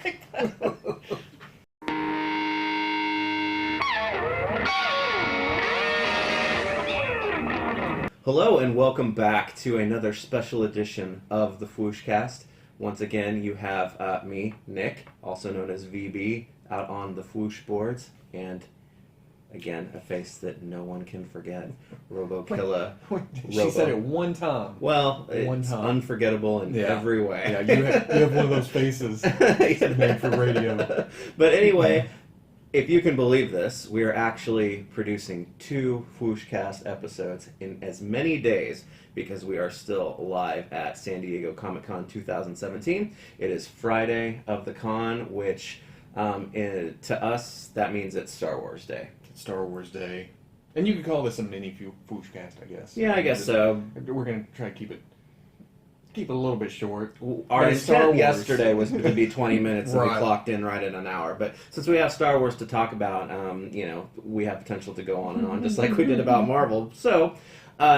like that. Hello and welcome back to another special edition of the FwooshCast. Once again, you have me, Nick, also known as VB, out on the Fwoosh boards, and again, a face that no one can forget, Robo Killa. She said it one time. Well, it's unforgettable in every way. Yeah, you have one of those faces made for radio. But anyway, if you can believe this, we are actually producing 2 FwooshCast episodes in as many days because we are still live at San Diego Comic-Con 2017. It is Friday of the con, which to us, that means it's Star Wars Day. It's Star Wars Day. And you could call this a mini FwooshCast, I guess. Yeah, I guess so. We're going to try to keep it a little bit short. Our intent yesterday was to be 20 minutes and we clocked in right at an hour. But since we have Star Wars to talk about, we have potential to go on and on, just like we did about Marvel. So,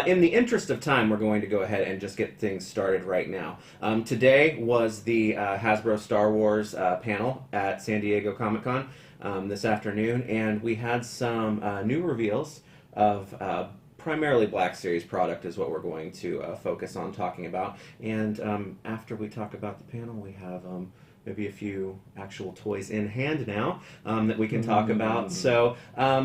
in the interest of time, we're going to go ahead and just get things started right now. Today was the Hasbro Star Wars panel at San Diego Comic-Con this afternoon, and we had some new reveals of primarily Black Series product is what we're going to focus on talking about. And after we talk about the panel, we have maybe a few actual toys in hand now that we can talk about. So, I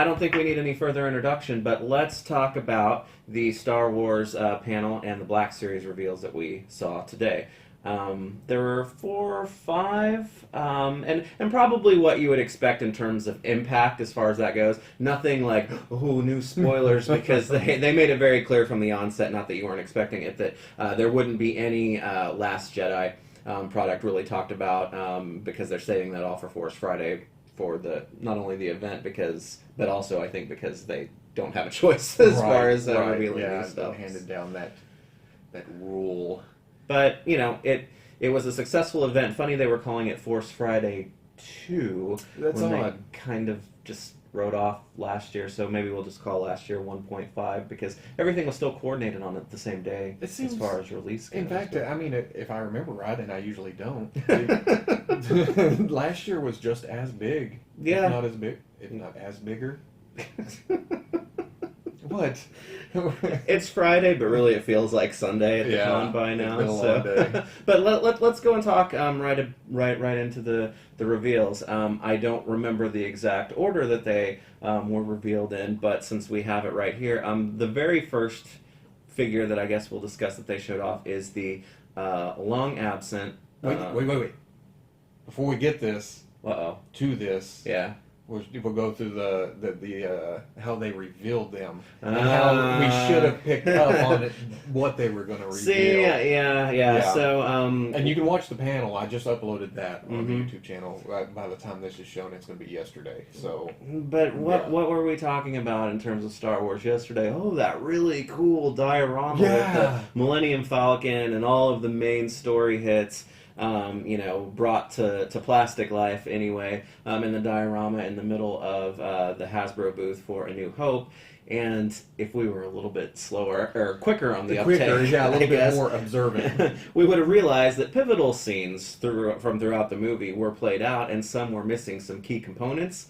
don't think we need any further introduction, but let's talk about the Star Wars panel and the Black Series reveals that we saw today. There were 4 or 5, and probably what you would expect in terms of impact as far as that goes. Nothing like, new spoilers, because they made it very clear from the onset, not that you weren't expecting it, that there wouldn't be any Last Jedi product really talked about, because they're saving that all for Force Friday for not only the event, but also I think because they don't have a choice as far as revealing new stuff. Handed down that rule. But, it was a successful event. Funny they were calling it Force Friday 2. That's when odd. They kind of just wrote off last year, so maybe we'll just call last year 1.5 because everything was still coordinated on it the same day as far as release goes. In fact, I mean, if I remember right, and I usually don't, last year was just as big. Yeah. If not as bigger. What? It's Friday, but really it feels like Sunday at the con by now. It's been a long day. But let's go and talk right into the reveals. I don't remember the exact order that they were revealed in, but since we have it right here, the very first figure that I guess we'll discuss that they showed off is the long absent. Wait. Before we get this, to this, we'll go through the how they revealed them and how we should have picked up on it, what they were going to reveal. See, yeah. So, and you can watch the panel. I just uploaded that on the YouTube channel. By the time this is shown, it's going to be yesterday. So, but what were we talking about in terms of Star Wars yesterday? Oh, that really cool diorama with the Millennium Falcon and all of the main story hits. Brought to plastic life anyway, in the diorama in the middle of the Hasbro booth for A New Hope. And if we were a little bit slower, or quicker on the uptake, a little bit more observant, we would have realized that pivotal scenes from throughout the movie were played out, and some were missing some key components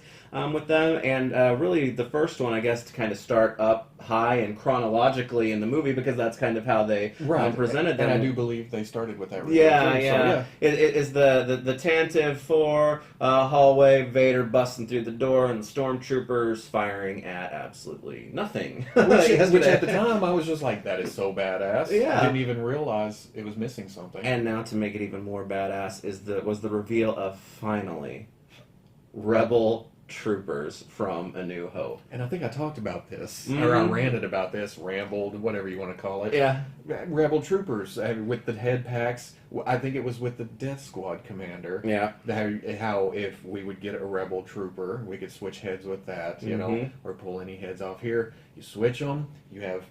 with them. And really, the first one, I guess, to kind of start up high and chronologically in the movie, because that's kind of how they presented them. And I do believe they started with that. Yeah. It is the Tantive 4 hallway, Vader busting through the door, and the stormtroopers firing at absolutely nothing. Which at the time I was just like, that is so badass. Yeah. I didn't even realize it was missing something. And now to make it even more badass was the reveal of finally Rebel troopers from A New Hope. And I think I talked about this, or I ranted about this, rambled, whatever you want to call it. Yeah. Rebel troopers with the head packs. I think it was with the Death Squad commander. Yeah. How if we would get a Rebel trooper, we could switch heads with that, or pull any heads off here. You switch them, you have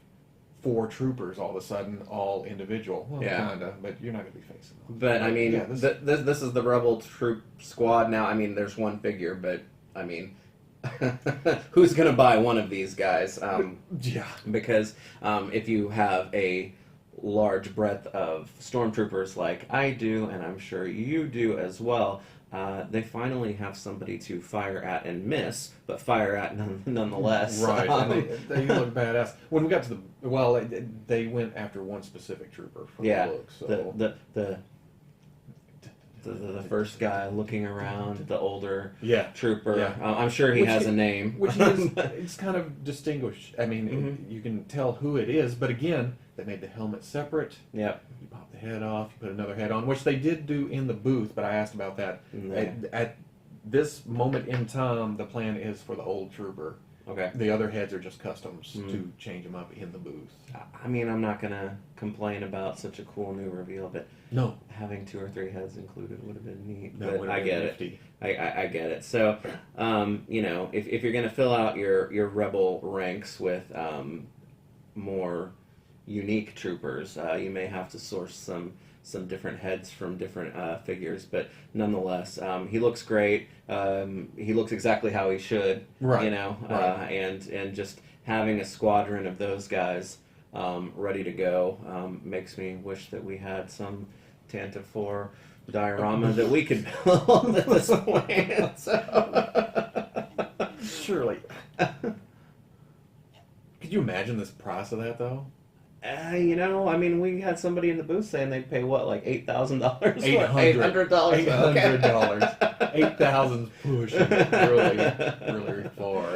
4 troopers all of a sudden, all individual. Well, kinda, but you're not going to be facing them. But, I mean, this is the Rebel troop squad now. I mean, there's one figure, but I mean, who's going to buy one of these guys? Because if you have a large breadth of stormtroopers like I do, and I'm sure you do as well, they finally have somebody to fire at and miss, but fire at nonetheless. Right, and they look badass. When we got to they went after one specific trooper for the look. So the first guy looking around, the older trooper. Yeah. I'm sure he has a name. Which is, it's kind of distinguished. I mean, you can tell who it is, but again, they made the helmet separate. Yep. You pop the head off, you put another head on, which they did do in the booth, but I asked about that. At this moment in time, the plan is for the old trooper. Okay. The other heads are just customs to change them up in the booth. I mean, I'm not going to complain about such a cool new reveal, but having 2 or 3 heads included would have been neat. But I get it. I get it. So, you know, if you're going to fill out your Rebel ranks with more unique troopers, you may have to source some different heads from different figures, but nonetheless, he looks great. He looks exactly how he should, right. You know, and just having a squadron of those guys ready to go makes me wish that we had some Tantive 4 diorama that we could build at this point. So. Surely. Could you imagine this price of that, though? You know, I mean, we had somebody in the booth saying they'd pay what, like $8,000? $800. $800. 8,000 pushing really far.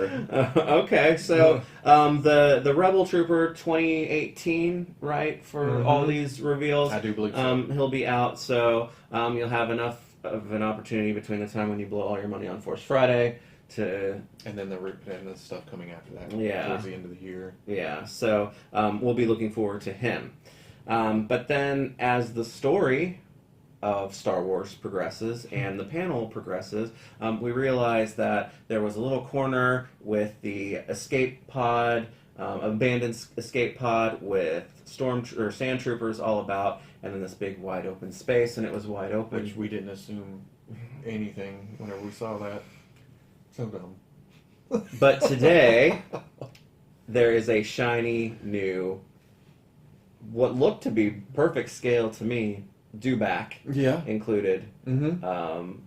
Okay, so the Rebel Trooper 2018, right, for all these reveals. I do believe so. He'll be out, so you'll have enough of an opportunity between the time when you blow all your money on Force Friday to... And then the stuff coming after that towards the end of the year. Yeah, so we'll be looking forward to him. But then as the story of Star Wars progresses and the panel progresses, we realize that there was a little corner with the escape pod, abandoned escape pod with sand troopers all about, and then this big wide open space, and it was wide open. Which we didn't assume anything whenever we saw that. So dumb. But today, there is a shiny new, what looked to be perfect scale to me, Dewback included.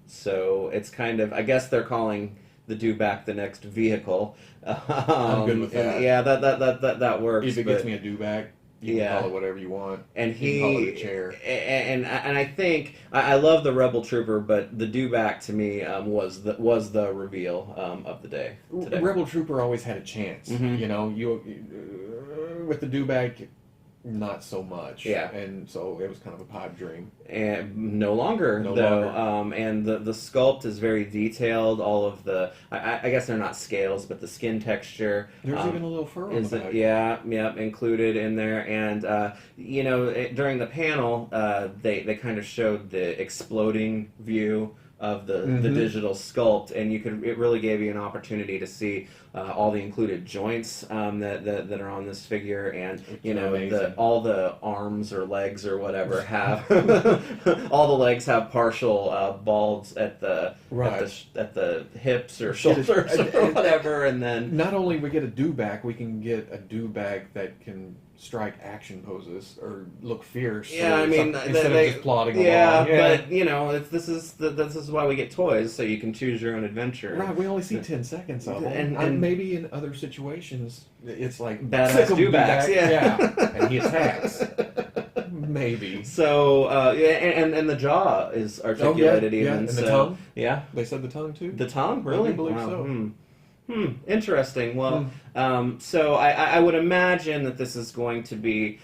So it's kind of, I guess they're calling the Dewback the next vehicle. I'm good with that. Yeah, that works. If it gets me a Dewback, you can call it whatever you want. And you can call it a chair. And I think I love the Rebel Trooper, but the Dewback to me was the reveal of the day today. Rebel Trooper always had a chance. You know, with the Dewback, not so much. Yeah. And so it was kind of a pipe dream. And no longer, though. And the sculpt is very detailed. All of the, I guess they're not scales, but the skin texture. There's even a little fur on the back. Yeah, included in there. And, you know, during the panel, they kind of showed the exploding view of the digital sculpt, and it really gave you an opportunity to see all the included joints that are on this figure, and you know all the arms or legs or whatever have all the legs have partial balds at the hips or shoulders or whatever, and then not only we get a Dewback, we can get a Dewback that can strike action poses or look fierce. Yeah, I mean, instead of just plodding along. Yeah, but you know, this is why we get toys, so you can choose your own adventure. Right, we only see 10 seconds of them, and maybe in other situations it's like badass Dewbacks, and he attacks. Maybe. So and the jaw is articulated even. And the tongue. Yeah, they said the tongue too. The tongue, really? I believe so. Interesting. Well, so I would imagine that this is going to be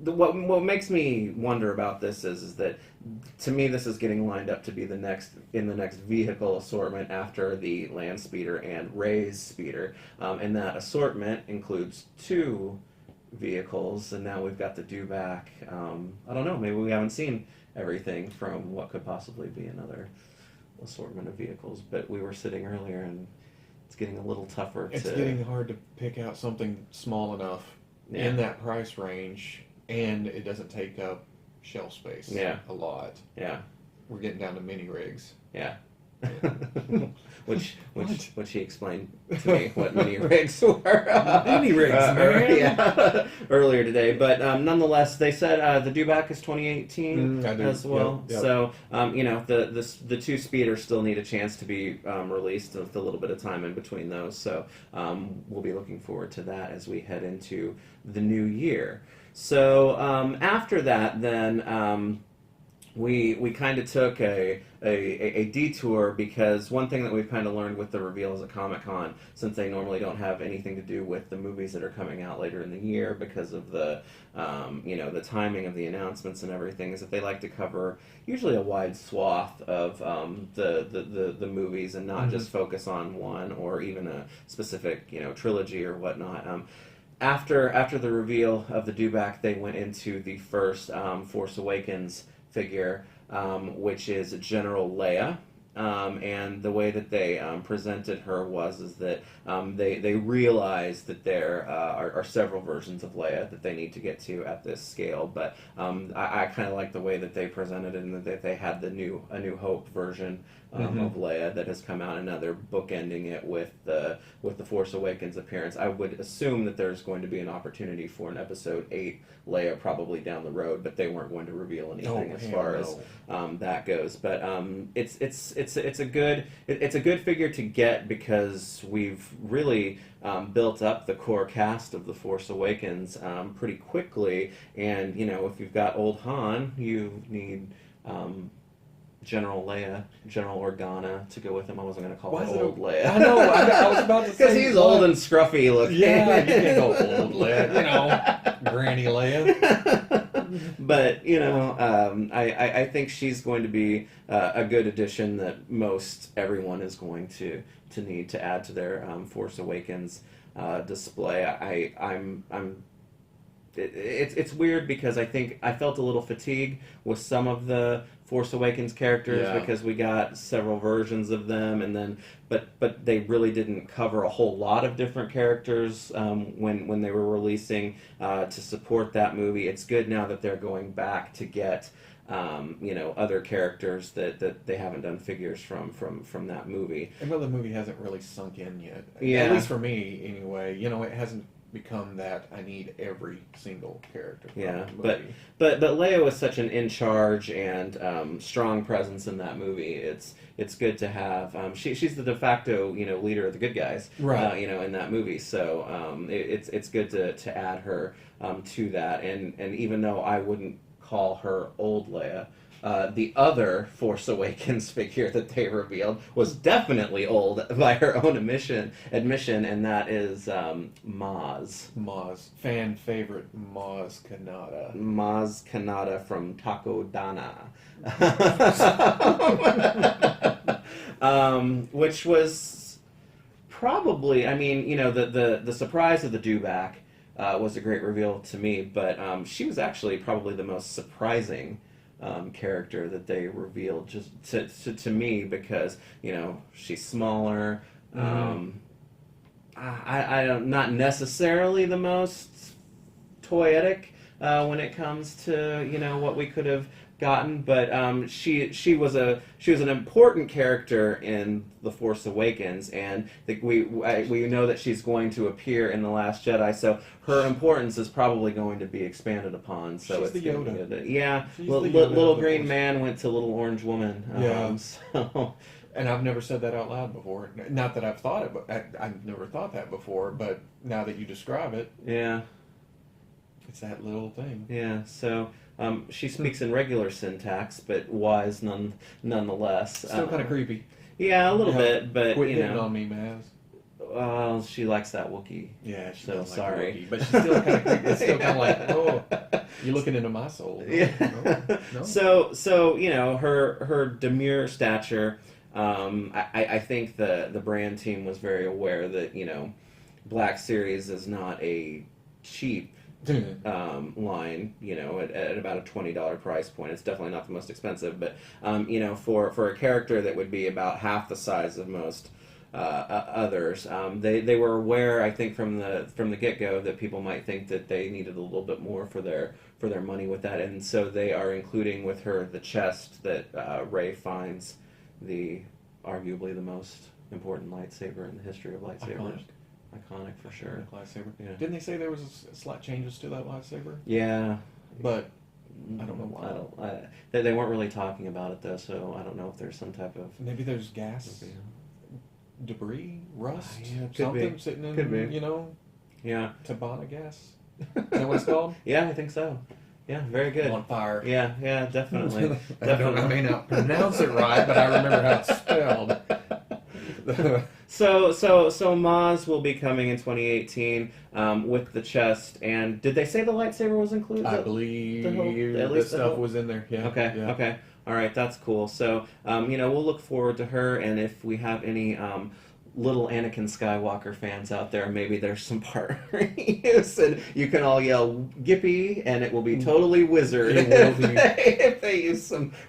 what makes me wonder about this is that to me this is getting lined up to be the next vehicle assortment after the Landspeeder and Rey's speeder, and that assortment includes 2 vehicles, and now we've got the Dewback. I don't know. Maybe we haven't seen everything from what could possibly be another assortment of vehicles, but we were sitting earlier and it's getting a little tougher. It's getting hard to pick out something small enough in that price range, and it doesn't take up shelf space a lot. Yeah. We're getting down to mini rigs. Yeah. which he explained to me what mini rigs were. Mini rigs, man. Yeah, earlier today. But nonetheless, they said the Dewback is 2018 as well. Yep. So the two speeders still need a chance to be released with a little bit of time in between those. So we'll be looking forward to that as we head into the new year. So after that, then. We kind of took a detour because one thing that we've kind of learned with the reveals at Comic-Con, since they normally don't have anything to do with the movies that are coming out later in the year because of the the timing of the announcements and everything, is that they like to cover usually a wide swath of the movies and not just focus on one or even a specific trilogy or whatnot. After the reveal of the Dewback, they went into the first Force Awakens figure, which is General Leia, and the way that they presented her is that they realized that there are several versions of Leia that they need to get to at this scale, but I kind of like the way that they presented it, and that they had A New Hope version of Leia that has come out, and now they're bookending it with the Force Awakens appearance. I would assume that there's going to be an opportunity for an Episode 8 Leia probably down the road, but they weren't going to reveal anything as far as that goes. But it's a good figure to get because we've really built up the core cast of the Force Awakens pretty quickly, and if you've got old Han, you need General Leia, General Organa to go with him. I wasn't going to call her old Leia. I know. I was about to say because he's old and scruffy looking. Yeah, you can't go old Leia. Granny Leia. But I think she's going to be a good addition that most everyone is going to need to add to their Force Awakens display. It's weird because I think I felt a little fatigue with some of the Force Awakens characters because we got several versions of them, and then but they really didn't cover a whole lot of different characters when they were releasing to support that movie. It's good now that they're going back to get other characters that they haven't done figures from that movie. And the movie hasn't really sunk in yet. Yeah. At least for me, anyway. It hasn't become that I need every single character. But Leia was such an in charge and strong presence in that movie. It's good to have. She's the de facto leader of the good guys. Right. In that movie. So it's good to add her to that. And even though I wouldn't call her old Leia, the other Force Awakens figure that they revealed was definitely old by her own admission, and that is Maz. Maz. Fan favorite Maz Kanata. Maz Kanata from Takodana. Which was probably, the surprise of the Dewback was a great reveal to me, but she was actually probably the most surprising character that they revealed just to me because she's smaller. I don't, not necessarily the most toyetic when it comes to what we could have gotten, but she was an important character in The Force Awakens, and we know that she's going to appear in The Last Jedi, so her importance is probably going to be expanded upon. So she's it's the Yoda. Little green man went to little orange woman. So. And I've never said that out loud before. Not that I've thought it, but I've never thought that before. But now that you describe it, it's that little thing. Yeah. So. She speaks in regular syntax, but wise nonetheless. Still kind of creepy. Yeah, a little bit, but quit hitting on me, Maz. Well, she likes that Wookiee. Yeah, she so does sorry, like but she's still kind of creepy. It's still kind of like, oh, you're looking into my soul. No, yeah. No. So her demure stature. I think the brand team was very aware that Black Series is not a cheap line, at about a $20 price point. It's definitely not the most expensive, but for a character that would be about half the size of most others, they were aware, I think, from the get-go that people might think that they needed a little bit more for their money with that, and so they are including with her the chest that Rey finds the arguably the most important lightsaber in the history of lightsabers. Iconic for sure. Lightsaber. Yeah. Didn't they say there was slight changes to that lightsaber? Yeah. But I don't know why. They weren't really talking about it though, so I don't know if there's some type of... Maybe there's gas, debris, rust, something sitting in, could be. Yeah. Tabana gas. Is that what it's called? Yeah, I think so. Yeah, very good. On fire. Yeah, definitely. I may not pronounce it right, but I remember how it's spelled. So Maz will be coming in 2018 with the chest, and did they say the lightsaber was included? I believe at least the stuff was in there. Yeah. Okay. All right, that's cool. So we'll look forward to her, and if we have any little Anakin Skywalker fans out there, maybe there's some part reuse, and you can all yell Gippy, and it will be totally wizard if they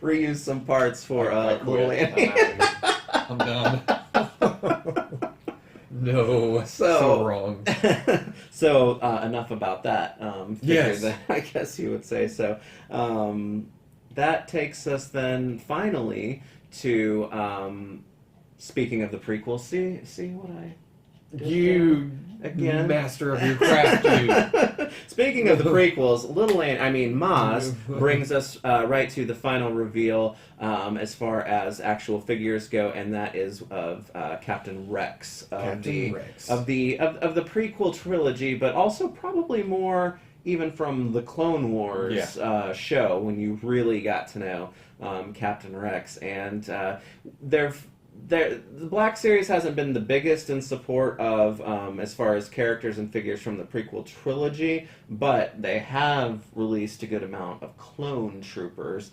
reuse some parts for little Anakin. I'm done. No, so wrong. So enough about that. Yes, I guess you would say so. That takes us then finally to speaking of the prequel. See what I did you there? Again, master of your craft. You. Speaking of the prequels, Maz brings us right to the final reveal as far as actual figures go, and that is of Captain Rex of the prequel trilogy, but also probably more even from the Clone Wars show when you really got to know Captain Rex, and the Black Series hasn't been the biggest in support of as far as characters and figures from the prequel trilogy, but they have released a good amount of clone troopers.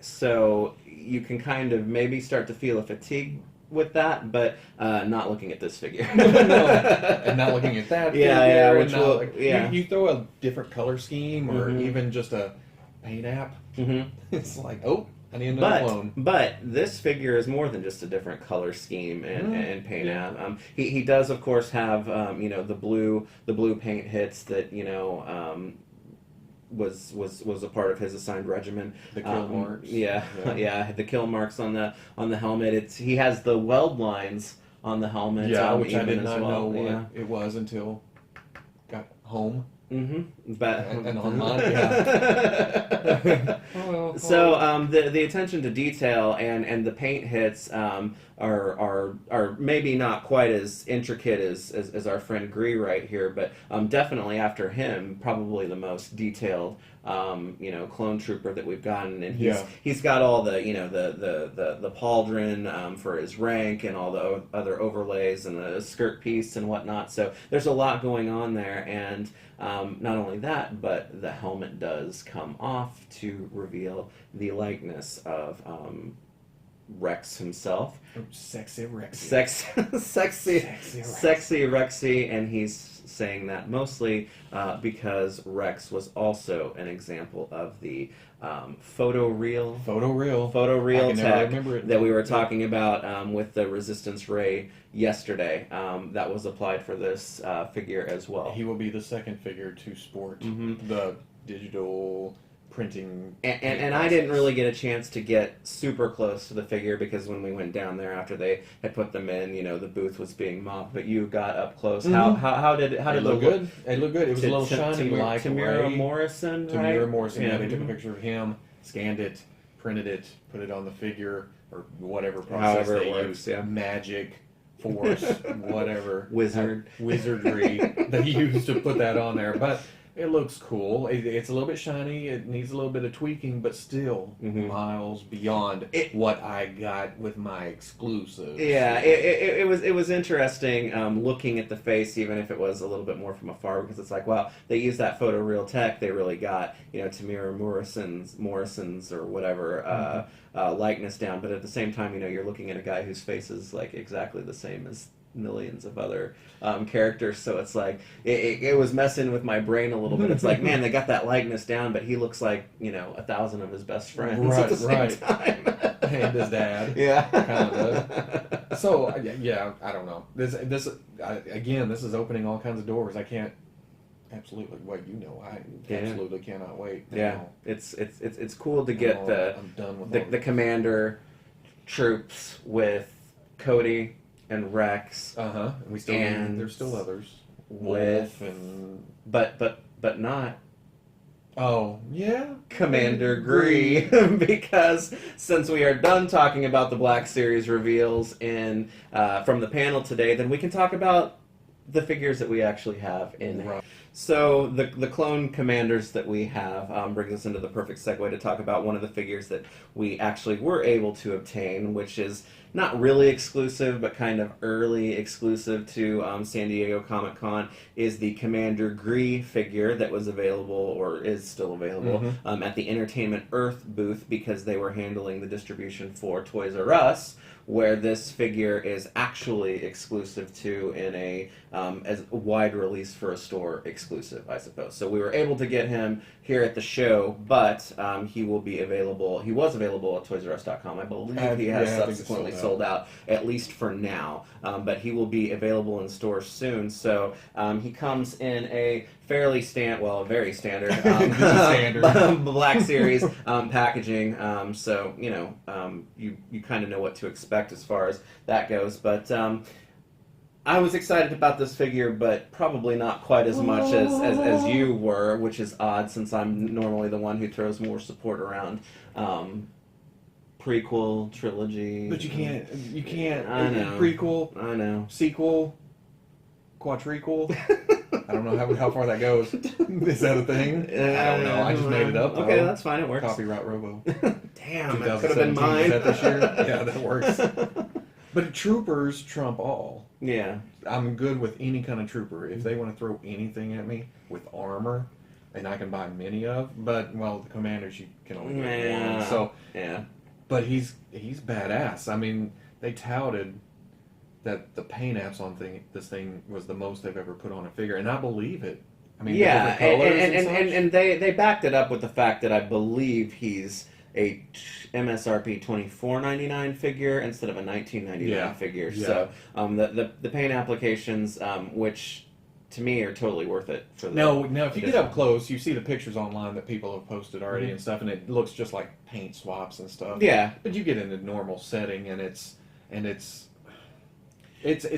So you can kind of maybe start to feel a fatigue with that, but not looking at this figure. No, and not looking at that figure. You throw a different color scheme or even just a paint app, it's like, oh, I need another clone. But this figure is more than just a different color scheme and paint app. He does, of course, have the blue paint hits that was a part of his assigned regimen. The kill marks. The kill marks on the helmet. He has the weld lines on the helmet. Which I did not know what it was until got home. But and online, So the attention to detail and the paint hits are maybe not quite as intricate as our friend Gree right here, but definitely after him, probably the most detailed clone trooper that we've gotten, and he's got all the the pauldron for his rank and all the other overlays and the skirt piece and whatnot. So there's a lot going on there, and not only that, but the helmet does come off to reveal the likeness of Rex himself. Sexy Rexy. Sexy Rexy, and he's saying that mostly because Rex was also an example of the photoreal tech that we were talking about with the Resistance Ray yesterday. That was applied for this figure as well. He will be the second figure to sport the digital printing. And I didn't really get a chance to get super close to the figure because when we went down there after they had put them in, the booth was being mobbed. But you got up close. How did it look good? It looked good. It was a little shiny, like Tamira Morrison. Tamira Morrison. Yeah, they took a picture of him, scanned it, printed it, put it on the figure or whatever process they use. Yeah. Magic, Force, whatever wizardry they used to put that on there, but. It looks cool. It's a little bit shiny. It needs a little bit of tweaking, but still miles beyond what I got with my exclusives. Yeah, it was interesting looking at the face, even if it was a little bit more from afar, because it's like, wow, they used that photoreal tech. They really got Tamira Morrison's or whatever likeness down. But at the same time, you're looking at a guy whose face is like exactly the same as millions of other characters, so it's like it was messing with my brain a little bit. It's like, man, they got that likeness down, but he looks like 1,000 of his best friends at the same time. And his dad, kind of. So I don't know. This is opening all kinds of doors. I can't. Absolutely, I absolutely cannot wait. Yeah, it's cool to get the commander troops with Cody and Rex. And we still there's still others. With and but not Commander Gree, because since we are done talking about the Black Series reveals in from the panel today, then we can talk about the figures that we actually have in. Right. So the clone commanders that we have brings us into the perfect segue to talk about one of the figures that we actually were able to obtain, which is not really exclusive, but kind of early exclusive to San Diego Comic-Con, is the Commander Gree figure that was available, or is still available, at the Entertainment Earth booth, because they were handling the distribution for Toys R Us, where this figure is actually exclusive to in a as a wide release for a store exclusive, I suppose. So we were able to get him here at the show, but he will be available. He was available at ToysRUs.com. I believe he has subsequently sold out, at least for now. But he will be available in stores soon. So he comes in a fairly very standard Black Series packaging. So you kind of know what to expect as far as that goes. But I was excited about this figure, but probably not quite as much as you were, which is odd since I'm normally the one who throws more support around. Prequel, trilogy. But you can't. I know. Prequel. I know. Sequel. Quadriquel. I don't know how far that goes. Is that a thing? I don't know. I just made it up. Okay, that's fine. It works. Copyright Robo. Damn, that could have been mine. Is that this year? Yeah, that works. But troopers trump all. Yeah. I'm good with any kind of trooper. If they want to throw anything at me with armor, and I can buy many of, but, well, the commanders you can only get one. So, yeah. But he's badass. I mean, they touted that the paint apps on this thing was the most they've ever put on a figure, and I believe it. I mean, yeah, and and they backed it up with the fact that I believe he's a MSRP $24.99 figure instead of a $19.99 figure. Yeah. So the paint applications, which to me are totally worth it. For now, if you get up close, you see the pictures online that people have posted already and stuff, and it looks just like paint swaps and stuff. Yeah, but you get in a normal setting, and it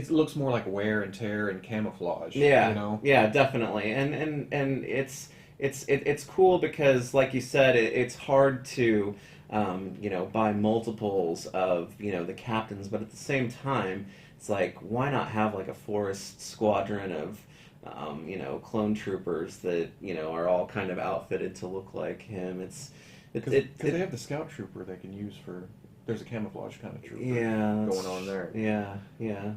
looks more like wear and tear and camouflage. Yeah, yeah, definitely, and it's cool because, like you said, it's hard to buy multiples of the captains, but at the same time, it's like, why not have like a forest squadron of clone troopers that are all kind of outfitted to look like him? Because they have the scout trooper they can use for. There's a camouflage kind of trooper going on there. Yeah.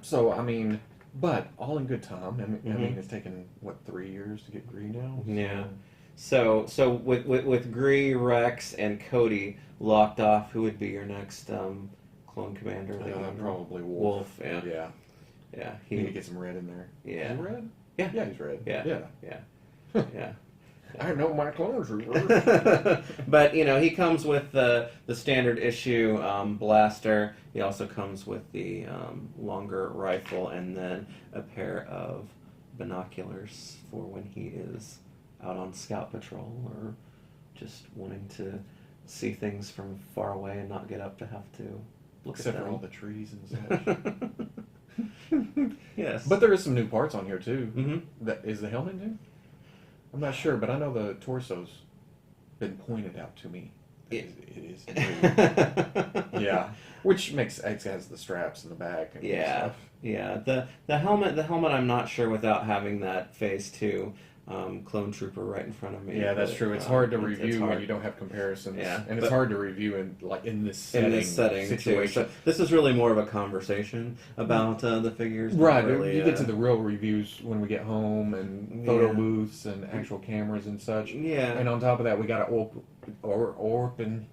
So, I mean, but all in good time. I mean, it's taken, 3 years to get Gree now? Yeah. So with Gree, Rex, and Cody locked off, who would be your next clone commander? Probably Wolf. Yeah. He need to get some red in there. Yeah. Is he red? Yeah. Yeah, he's red. Yeah. I know my clone troopers. But he comes with the standard issue blaster. He also comes with the longer rifle, and then a pair of binoculars for when he is out on scout patrol or just wanting to see things from far away and not get up to have to look Except at them. for all the trees and such. Yes. But there is some new parts on here too. Mm-hmm. Is the helmet new? I'm not sure, but I know the torso's been pointed out to me. It is new. Yeah, which has the straps in the back. And stuff. Yeah. The helmet I'm not sure without having that Phase 2 clone trooper right in front of me. Yeah, that's true. It's hard to review when you don't have comparisons. Yeah, and it's hard to review in this setting Too. situation. So this is really more of a conversation about the figures. Right. Really, you get to the real reviews when we get home and photo booths and actual cameras and such. Yeah. And on top of that, we got to open.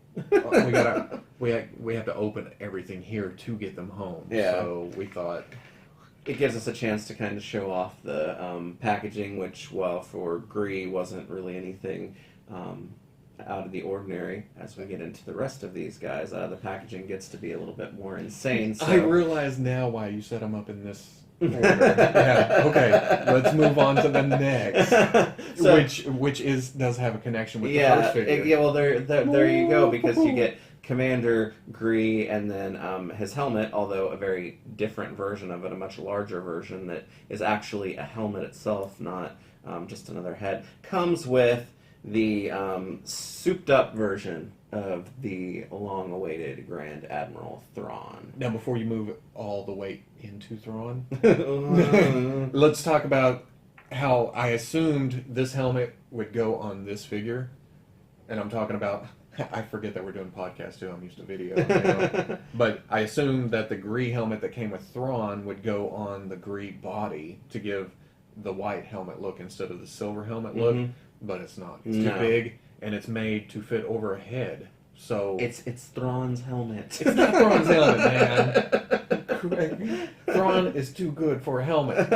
we have to open everything here to get them home. Yeah. So we thought. It gives us a chance to kind of show off the packaging, which, well, for Gree wasn't really anything out of the ordinary. As we get into the rest of these guys, the packaging gets to be a little bit more insane. So. I realize now why you set them up in this order. Yeah, okay, let's move on to the next, which does have a connection with the first figure. Well, there you go, because you get Commander, Gree, and then his helmet, although a very different version of it, a much larger version that is actually a helmet itself, not just another head, comes with the souped-up version of the long-awaited Grand Admiral Thrawn. Now, before you move all the way into Thrawn, let's talk about how I assumed this helmet would go on this figure. And I'm talking about, I forget that we're doing podcasts too, I'm used to video. But I assumed that the Gree helmet that came with Thrawn would go on the Gree body to give the white helmet look instead of the silver helmet look. But it's not. It's too big, and it's made to fit over a head. So it's Thrawn's helmet. It's not Thrawn's helmet, man. Thrawn is too good for a helmet.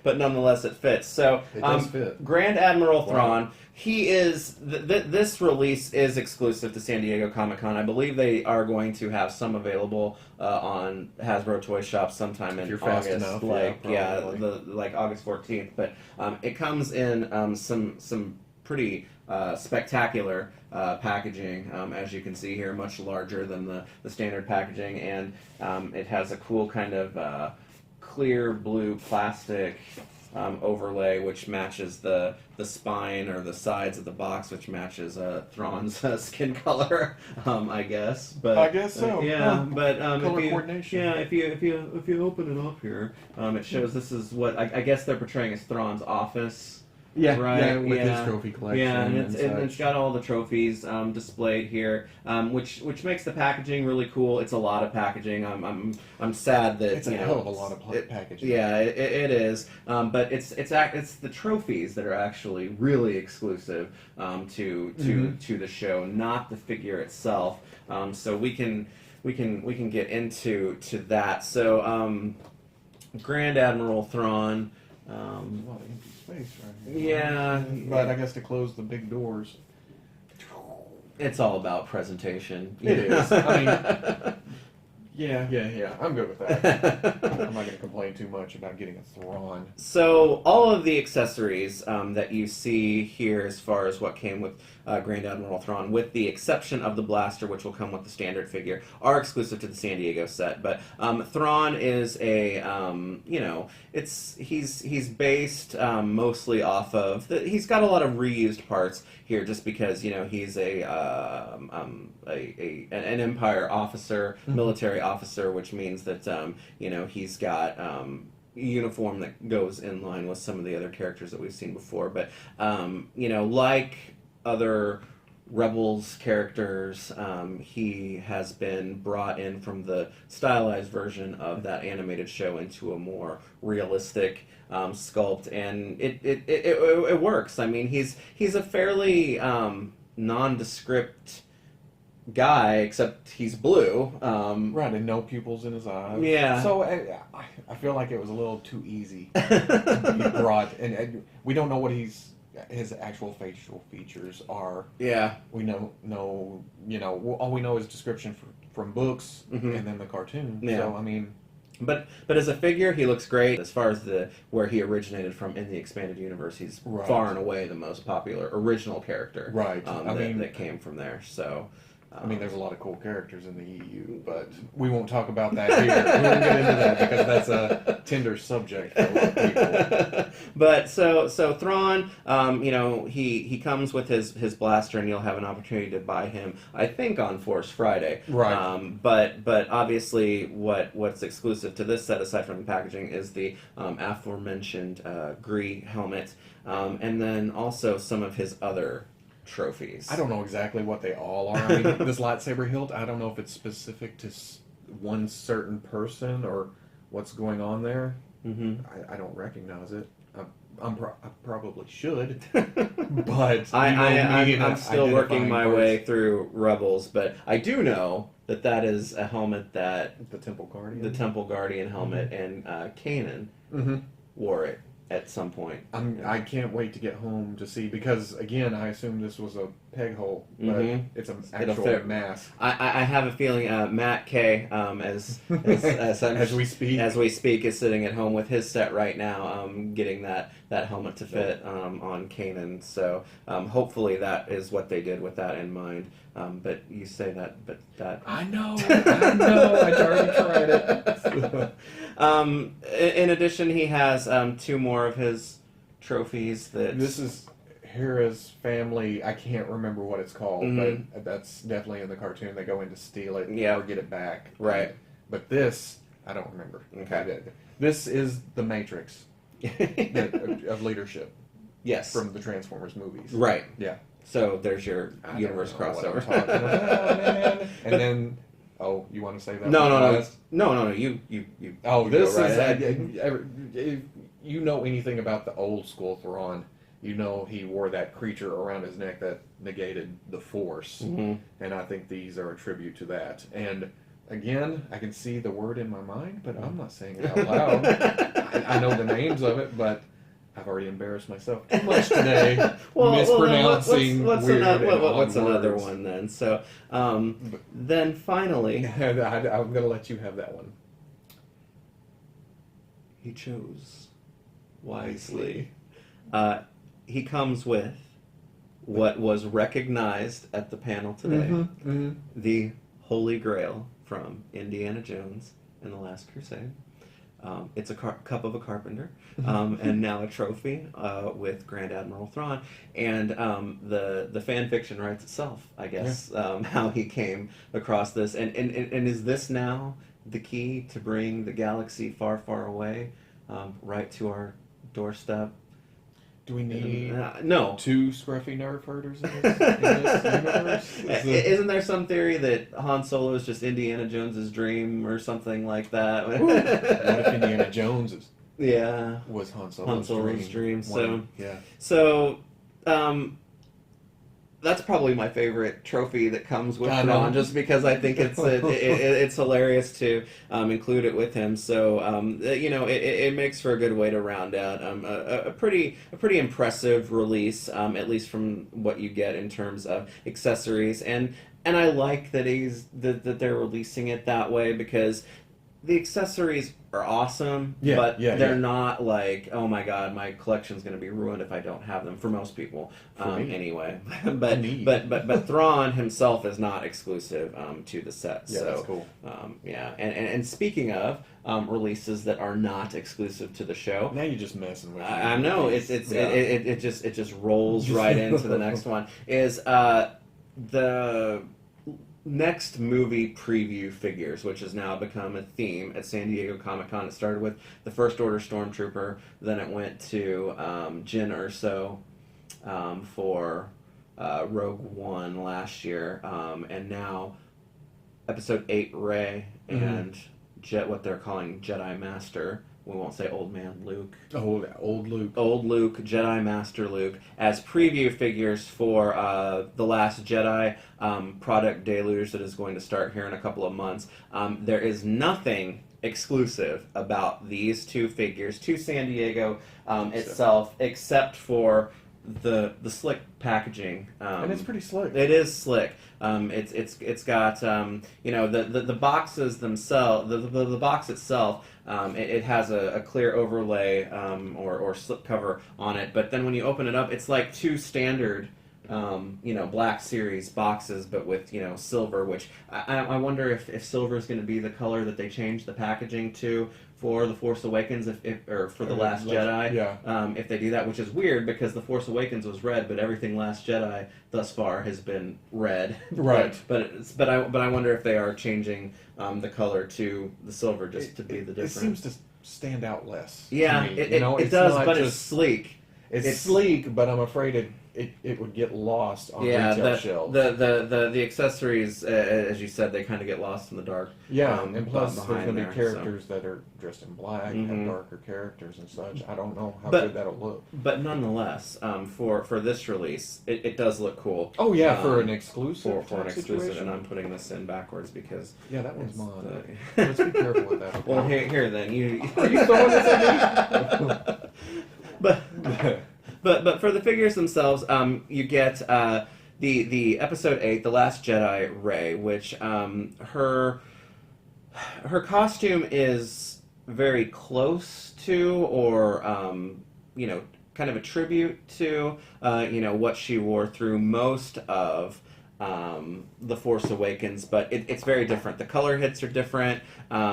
But nonetheless, it fits. So it does fit. Grand Admiral Thrawn, he is... this release is exclusive to San Diego Comic-Con. I believe they are going to have some available on Hasbro Toy Shop sometime in August. Enough, like August 14th. But it comes in some pretty spectacular packaging, as you can see here, much larger than the standard packaging, and it has a cool kind of clear blue plastic overlay, which matches the spine or the sides of the box, which matches Thrawn's skin color, I guess. But I guess so. Yeah, but color coordination. Yeah, if you open it up here, it shows this is what I guess they're portraying as Thrawn's office. Yeah, right. With his trophy collection. Yeah, and it's got all the trophies displayed here, which makes the packaging really cool. It's a lot of packaging. I'm sad that it's a hell of a lot of packaging. Yeah, it is. But it's the trophies that are actually really exclusive to the show, not the figure itself. So we can get into that. So Grand Admiral Thrawn. A lot of empty space right here. Yeah. But I guess to close the big doors. It's all about presentation. It is. I mean, yeah. I'm good with that. I'm not going to complain too much about getting a Thrawn. So all of the accessories that you see here as far as what came with Grand Admiral Thrawn, with the exception of the blaster, which will come with the standard figure, are exclusive to the San Diego set. But Thrawn is a, he's based mostly off of, he's got a lot of reused parts here just because, he's an Empire officer, military officer, which means that, he's got uniform that goes in line with some of the other characters that we've seen before. But, like other Rebels characters, he has been brought in from the stylized version of that animated show into a more realistic sculpt, and it works. I mean, he's a fairly nondescript guy, except he's blue. Right, and no pupils in his eyes. Yeah. So I feel like it was a little too easy to be brought, and we don't know what his actual facial features are. Yeah. We know, all we know is description from books and then the cartoon. Yeah. So, I mean... But as a figure, he looks great. As far as where he originated from in the expanded universe, he's far and away the most popular original character. Right. That came from there. So... I mean, there's a lot of cool characters in the EU, but we won't talk about that here. We won't get into that because that's a tender subject for a lot of people. But so Thrawn, he comes with his blaster, and you'll have an opportunity to buy him, I think, on Force Friday. Right. But obviously, what's exclusive to this set, aside from the packaging, is the aforementioned Gree helmet, and then also some of his other trophies. I don't know exactly what they all are. I mean, this lightsaber hilt, I don't know if it's specific to one certain person or what's going on there. I don't recognize it. I probably should, but I'm still working my way through Rebels, but I do know that is a helmet that the Temple Guardian helmet, and Kanan wore it at some point. I can't wait to get home to see, because again, I assume this was a peg hole, but it's an actual mask. I have a feeling Matt K, as we speak, is sitting at home with his set right now, getting that helmet to fit on Kanan. So hopefully that is what they did with that in mind. But you say that, I know, I already tried it. In addition, he has 2 more of his trophies. This is Hera's family. I can't remember what it's called, but that's definitely in the cartoon. They go in to steal it or get it back. Right. But this, I don't remember. Okay. This is the Matrix of leadership. Yes. From the Transformers movies. Right. Yeah. So there's your universe crossover. What I'm talking about, man. And then, you want to say that? No. You. This right is. If you know anything about the old school Thrawn, you know he wore that creature around his neck that negated the Force, and I think these are a tribute to that. And again, I can see the word in my mind, but I'm not saying it out loud. I know the names of it, but I've already embarrassed myself too much today, mispronouncing what's what's another one then? So then finally, I'm going to let you have that one. He chose wisely. He comes with what was recognized at the panel today, the Holy Grail from Indiana Jones and the Last Crusade. It's a cup of a carpenter, and now a trophy with Grand Admiral Thrawn. And the fan fiction writes itself, I guess, how he came across this. And is this now the key to bring the galaxy far, far away, right to our doorstep? Do we need no 2 scruffy nerve herders in this universe? Isn't there some theory that Han Solo is just Indiana Jones's dream or something like that? What if Indiana Jones was Han Solo's dream? So that's probably my favorite trophy that comes with Thrawn, just because I think it's hilarious to include it with him. So it makes for a good way to round out a pretty impressive release, at least from what you get in terms of accessories. And I like that that they're releasing it that way, because the accessories are awesome, but they're not like, oh my god, my collection's going to be ruined if I don't have them, for most people, anyway. but Thrawn himself is not exclusive to the set. Yeah, so that's cool. And speaking of releases that are not exclusive to the show, now you're just messing with me. I know it just rolls right into the next one. Is the next movie preview figures, which has now become a theme at San Diego Comic-Con. It started with the First Order Stormtrooper, then it went to Jyn Erso for Rogue One last year, and now Episode 8 Rey and what they're calling Jedi Master. We won't say Old Man Luke. Old Luke. Old Luke, Jedi Master Luke, as preview figures for The Last Jedi product deluge that is going to start here in a couple of months. There is nothing exclusive about these 2 figures to San Diego itself, except for the slick packaging, and it's pretty slick. It is slick. It's got the boxes themselves. The box itself, it has a clear overlay or slip cover on it. But then when you open it up, it's like 2 standard Black Series boxes, but with silver. Which I wonder if silver is going to be the color that they change the packaging to for The Force Awakens, or for The Last Jedi, if they do that, which is weird because The Force Awakens was red, but everything Last Jedi thus far has been red. Right. But I wonder if they are changing the color to the silver just to be the difference. It seems to stand out less. Yeah, it does, but it's sleek. It's sleek, but I'm afraid it would get lost on retail shelves. The accessories, as you said, they kind of get lost in the dark. Yeah, and plus there's going to be characters that are dressed in black, have darker characters and such. I don't know how good that'll look. But nonetheless, for this release, it does look cool. Oh yeah, for an exclusive. For an exclusive, and I'm putting this in backwards because that one's mine. Let's be careful with that. Okay? Well, here then, are you throwing this at me? But for the figures themselves, you get the episode 8, The Last Jedi Rey, which her costume is very close to, or kind of a tribute to, what she wore through most of The Force Awakens, but it's very different. The color hits are different.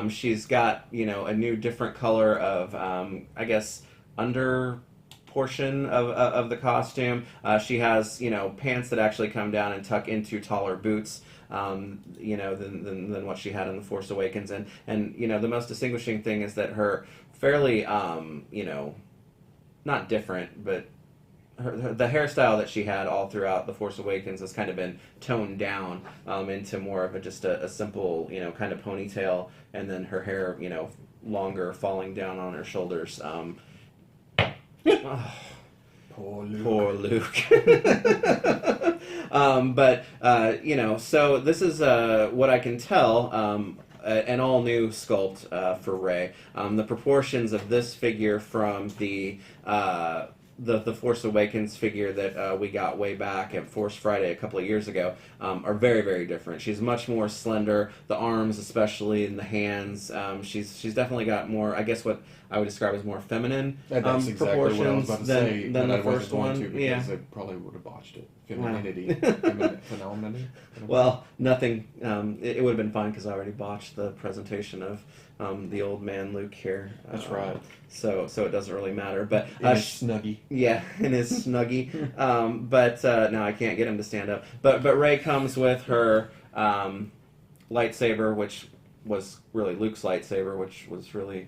She's got, a new different color of, I guess, under portion of the costume. She has, pants that actually come down and tuck into taller boots, than what she had in The Force Awakens. And the most distinguishing thing is that her fairly, not different, but the hairstyle that she had all throughout The Force Awakens has kind of been toned down into more of just a simple, kind of ponytail, and then her hair, longer, falling down on her shoulders. Poor Luke. Poor Luke. So this is what I can tell. An all-new sculpt for Rey. The proportions of this figure from the Force Awakens figure that we got way back at Force Friday a couple of years ago are very, very different. She's much more slender, the arms especially, and the hands. She's definitely got more, I guess what I would describe as more feminine That's exactly proportions what I was about to say, than the I wasn't first going one. to, because I probably would have botched it. Femininity. Phenomenon. Well, nothing. It would have been fine because I already botched the presentation of the old man Luke here. That's right. So it doesn't really matter. But in his Snuggie. Yeah, in his Snuggie. But no, I can't get him to stand up. But Rey comes with her lightsaber, which was really Luke's lightsaber, which was really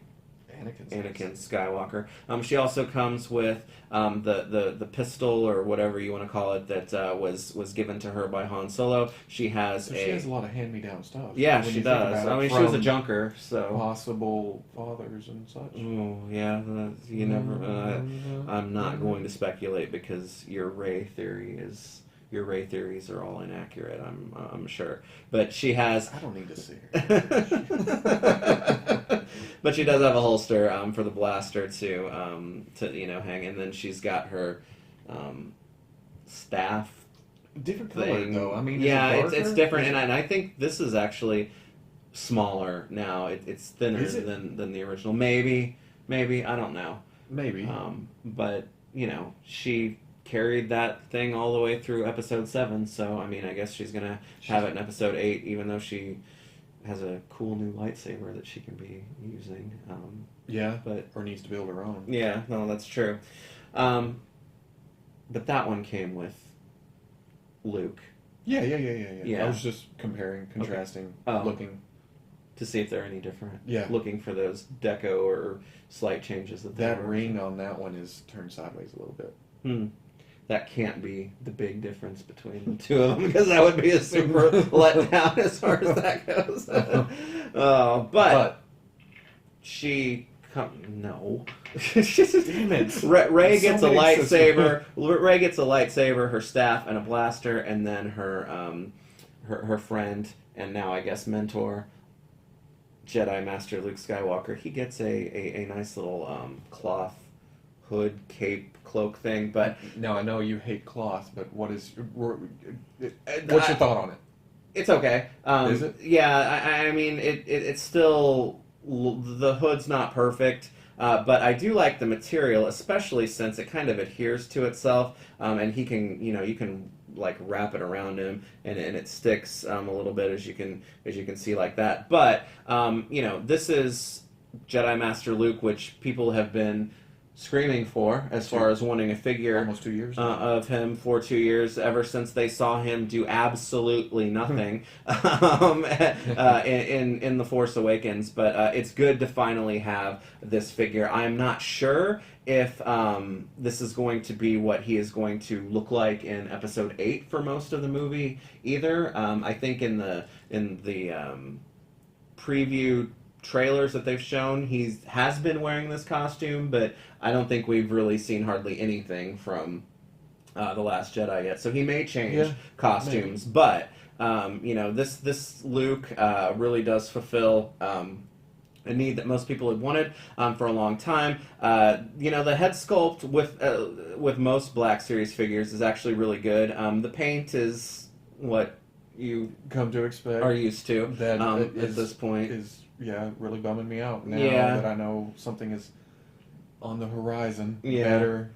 Anakin Skywalker. She also comes with the pistol, or whatever you want to call it, that was given to her by Han Solo. She has she has a lot of hand-me-down stuff. Yeah, she does. I mean, she was a junker, so possible fathers and such. Oh yeah, you never. I'm not going to speculate because your Rey theories are all inaccurate. I'm sure, but she has. I don't need to see her. But she does have a holster for the blaster to hang, and then she's got her staff. Different thing. color though. I mean, yeah, is it it's different, and I think this is actually smaller now. It's thinner than the original. Maybe I don't know. Maybe. But she carried that thing all the way through episode 7, so I mean, I guess she's gonna have it in episode 8, even though she has a cool new lightsaber that she can be using. Or needs to build her own. Yeah, no, that's true. But that one came with Luke. Yeah. I was just comparing, contrasting, looking to see if they're any different. Yeah. Looking for those deco or slight changes that ring on that one is turned sideways a little bit. That can't be the big difference between the two of them, because that would be a super letdown as far as that goes. But she no. Damn it! Rey gets a lightsaber. Rey gets a lightsaber, her staff, and a blaster, and then her friend and now I guess mentor, Jedi Master Luke Skywalker. He gets a nice little cloth hood, cape, cloak thing, but no, I know you hate cloth, but what's your thought on it? It's okay. Is it? Yeah, I mean, it's still, the hood's not perfect, but I do like the material, especially since it kind of adheres to itself, and he can, you can like wrap it around him, and it sticks a little bit, as you can see like that. But this is Jedi Master Luke, which people have been screaming for as far as wanting a figure almost 2 years of him for 2 years, ever since they saw him do absolutely nothing in The Force Awakens. But it's good to finally have this figure. I'm not sure if this is going to be what he is going to look like in Episode 8 for most of the movie either. I think in the preview trailers that they've shown, he has been wearing this costume, but I don't think we've really seen hardly anything from The Last Jedi yet. So he may change costumes, maybe. But this Luke really does fulfill a need that most people had wanted for a long time. The head sculpt with most Black Series figures is actually really good. The paint is what you come to expect, are used to that at this point. Is really bumming me out now that I know something is on the horizon. Better,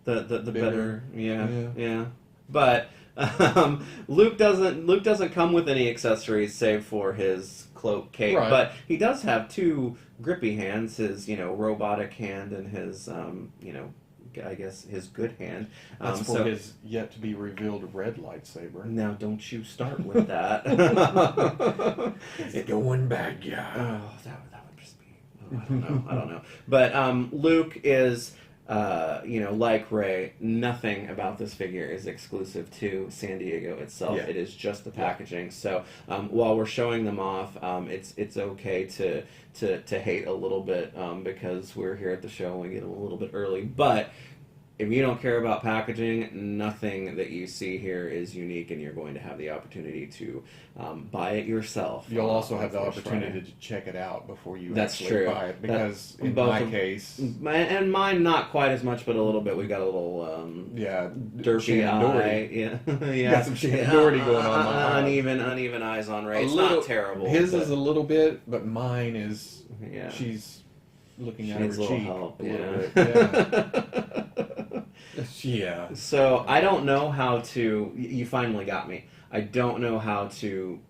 the better, yeah. But Luke doesn't come with any accessories save for his cloak cape, right. But he does have two grippy hands, his robotic hand and his I guess his good hand. That's for his yet to be revealed red lightsaber. Now don't you start with that. It's going bad, yeah. Oh, that would just be. I don't know. But Luke is. Like Rey, nothing about this figure is exclusive to San Diego itself. Yeah. It is just the packaging. So while we're showing them off, it's okay to hate a little bit because we're here at the show and we get a little bit early. But if you don't care about packaging, nothing that you see here is unique, and you're going to have the opportunity to buy it yourself. You'll also have the opportunity to check it out before you That's actually true. buy it, because in my case... And mine not quite as much, but a little bit. We got a little derpy eye. Yeah. Got some Shandority going on. Uneven eyes on Rey. It's not terrible. His is a little bit, but mine is... Yeah. She's looking she at needs her a little cheek help. a little bit. Yeah. So I don't know how to... You finally got me. I don't know how to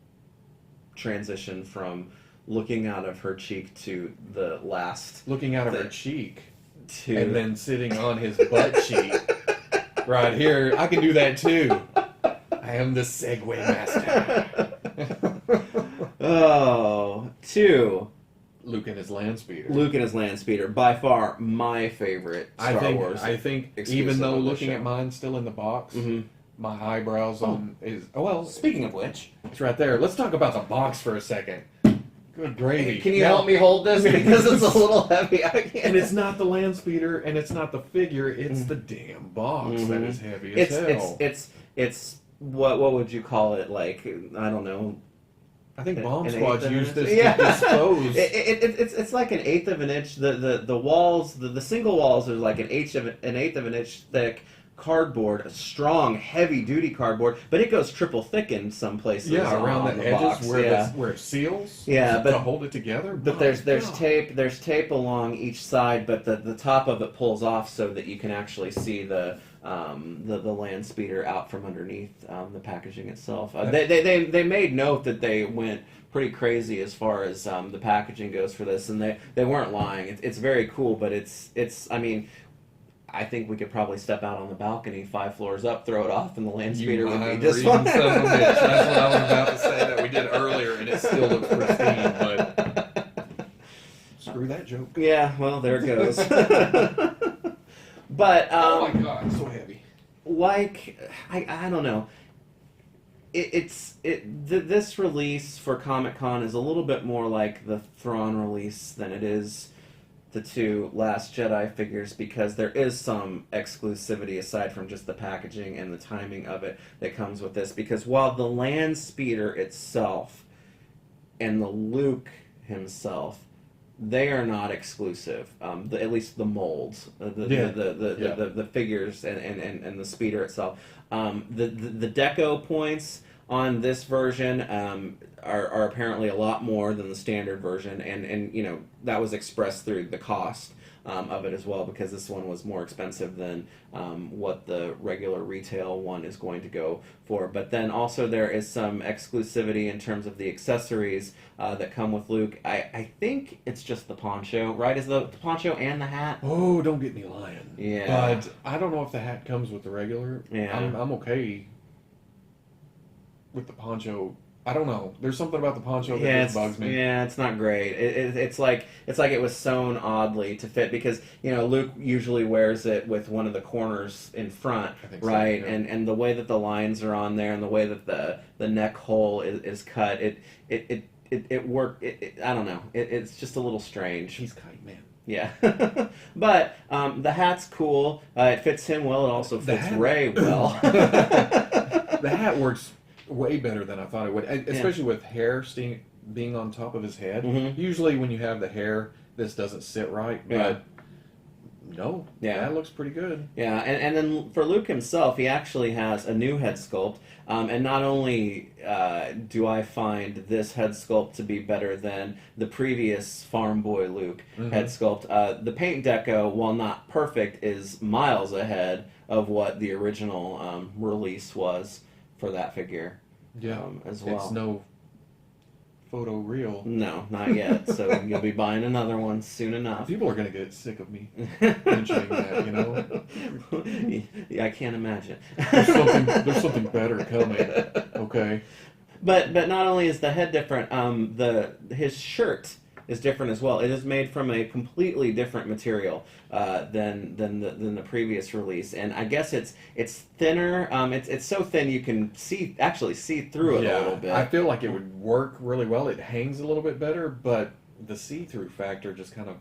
transition from looking out of her cheek to the last... Looking out of her cheek. To... And then sitting on his butt cheek. Right here. I can do that too. I am the Segway master. To... Luke and his Landspeeder. Luke and his Landspeeder, by far my favorite Star Wars. I think even though looking at mine still in the box, my eyebrows on is... Oh, well, speaking of which... It's right there. Let's talk about the box for a second. Good gravy. Can you help me hold this? Because it's a little heavy. I can't. And it's not the Landspeeder, and it's not the figure, it's the damn box that is heavy as hell. It's what would you call it? Like, I don't know. I think Bomb Squad's used this to dispose. It's like an eighth of an inch. The walls, the single walls are like an eighth of an inch thick cardboard, a strong, heavy duty cardboard, but it goes triple thick in some places. Yeah, around the edges box. Where it seals. Yeah, but to hold it together. But there's tape along each side, but the top of it pulls off so that you can actually see the Landspeeder out from underneath the packaging itself. They made note that they went pretty crazy as far as the packaging goes for this, and they weren't lying. It's very cool, but it's I mean, I think we could probably step out on the balcony 5 floors up, throw it off, and the Landspeeder would be just fine. That's what I was about to say that we did earlier, and it still looks pristine, but screw that joke. Yeah, well, there it goes. But oh my god, it's so heavy. Like I don't know. This release for Comic-Con is a little bit more like the Thrawn release than it is the 2 Last Jedi figures, because there is some exclusivity aside from just the packaging and the timing of it that comes with this. Because while the Landspeeder itself and the Luke himself, they are not exclusive. At least the molds, the figures and the speeder itself. The deco points on this version are apparently a lot more than the standard version, and that was expressed through the cost of it as well, because this one was more expensive than what the regular retail one is going to go for. But then also there is some exclusivity in terms of the accessories that come with Luke. I think it's just the poncho, right? Is the poncho and the hat? Oh, don't get me lying. Yeah. But I don't know if the hat comes with the regular. Yeah. I'm okay with the poncho. I don't know. There's something about the poncho that just bugs me. Yeah, it's not great. It's like it was sewn oddly to fit, because Luke usually wears it with one of the corners in front, right? So, yeah. And the way that the lines are on there, and the way that the neck hole is cut, it worked. I don't know. It's just a little strange. He's kind, man. Yeah, but the hat's cool. It fits him well. It also fits Rey well. The hat works way better than I thought it would, especially with hair being on top of his head. Mm-hmm. Usually when you have the hair, this doesn't sit right, but no, that looks pretty good. Yeah, and then for Luke himself, he actually has a new head sculpt. And not only do I find this head sculpt to be better than the previous Farm Boy Luke head sculpt, the paint deco, while not perfect, is miles ahead of what the original release was for that figure. Yeah, as well. It's no photo real. No, not yet. So you'll be buying another one soon enough. People are going to get sick of me mentioning that, you know? Yeah, I can't imagine. There's something better coming. Okay. But not only is the head different, his shirt is different as well. It is made from a completely different material than the previous release, and I guess it's thinner. It's so thin you can actually see through it a little bit. I feel like it would work really well. It hangs a little bit better, but the see-through factor just kind of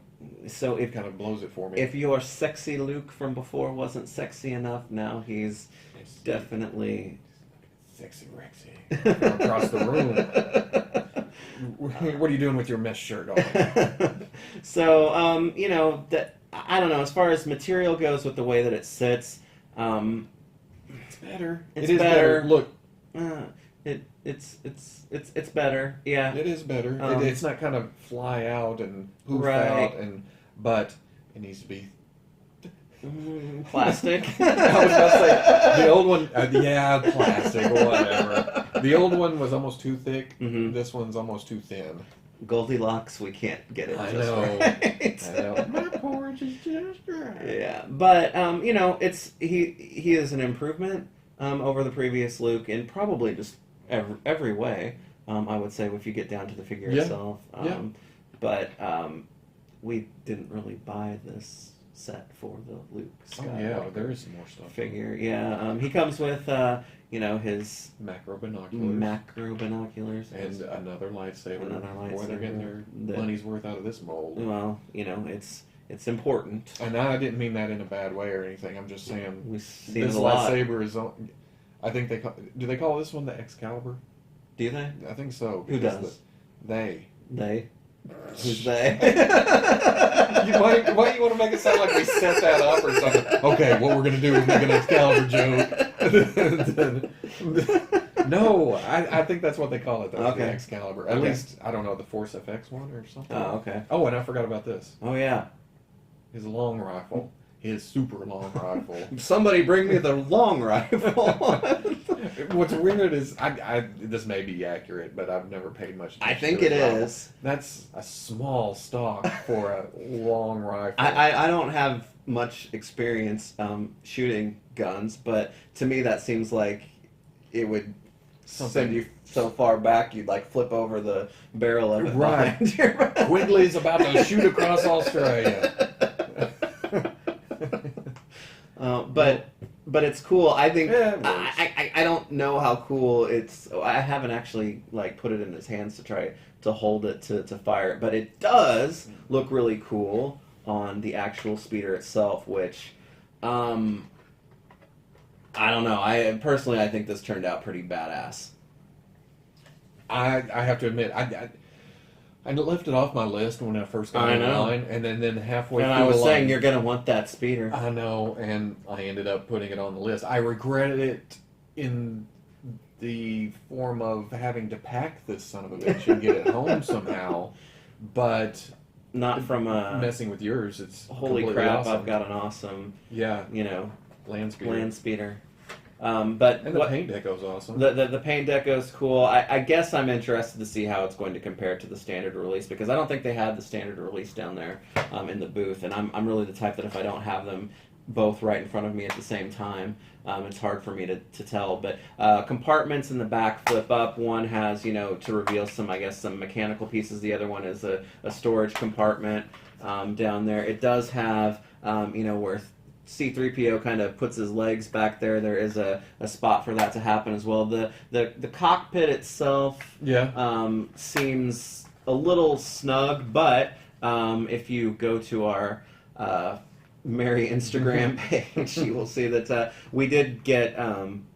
blows it for me. If your sexy Luke from before wasn't sexy enough, now he's definitely sexy Rexy across the room. What are you doing with your mesh shirt on? So, I don't know. As far as material goes, with the way that it sits, it's better. It is better. Look, it's better. Yeah, it is better. It's not kind of fly out and poof out, but it needs to be plastic. I was about to say the old one. Plastic, whatever. The old one was almost too thick. This one's almost too thin. Goldilocks, we can't get it I just know. right. I know. My porridge is just right. Yeah, but it's he is an improvement over the previous Luke in probably just every way. I would say if you get down to the figure itself. But we didn't really buy this set for the Luke Skywalker there is some more stuff. Figure. Yeah, he comes with his macro binoculars and another lightsaber. Boy, they're getting their money's worth out of this mold. Well, it's important. And I didn't mean that in a bad way or anything. I'm just saying we've seen this it a lot. lightsaber is. I think do they call this one the Excalibur? Do they? I think so. Who does? They. Who's they? Why you want to make it sound like we set that up or something? Okay, what we're going to do is make an Excalibur joke. No, I think that's what they call it, though, the Excalibur. At least, I don't know, the Force FX one or something. Oh, okay. Oh, and I forgot about this. Oh, yeah. His long rifle. His super long rifle. Somebody bring me the long rifle. What's weird is, this may be accurate, but I've never paid much attention I think to it is. That's a small stock for a long rifle. I don't have much experience shooting guns, but to me that seems like it would send you so far back you'd like flip over the barrel of it. Right. Quigley's about to shoot across Australia. But it's cool. I think Yeah, I don't know how cool it's. I haven't actually put it in his hands to try to hold it to fire it, but it does look really cool on the actual speeder itself. Which, I don't know. I think this turned out pretty badass. I have to admit, I left it off my list when I first got online, and then halfway through I was the saying line, you're gonna want that speeder. I know, and I ended up putting it on the list. I regretted it in the form of having to pack this son of a bitch and get it home somehow, but not from a messing with yours. It's holy crap! Awesome. I've got an awesome Landspeeder. But and the paint deco's awesome. The paint deco's cool. I guess I'm interested to see how it's going to compare to the standard release, because I don't think they had the standard release down there in the booth, and I'm really the type that if I don't have them both right in front of me at the same time, it's hard for me to tell. But compartments in the back flip up. One has to reveal some mechanical pieces. The other one is a storage compartment down there. It does have where C-3PO kind of puts his legs back there. There is a spot for that to happen as well. The cockpit itself seems a little snug, but if you go to our Merry Instagram page, you will see that we did get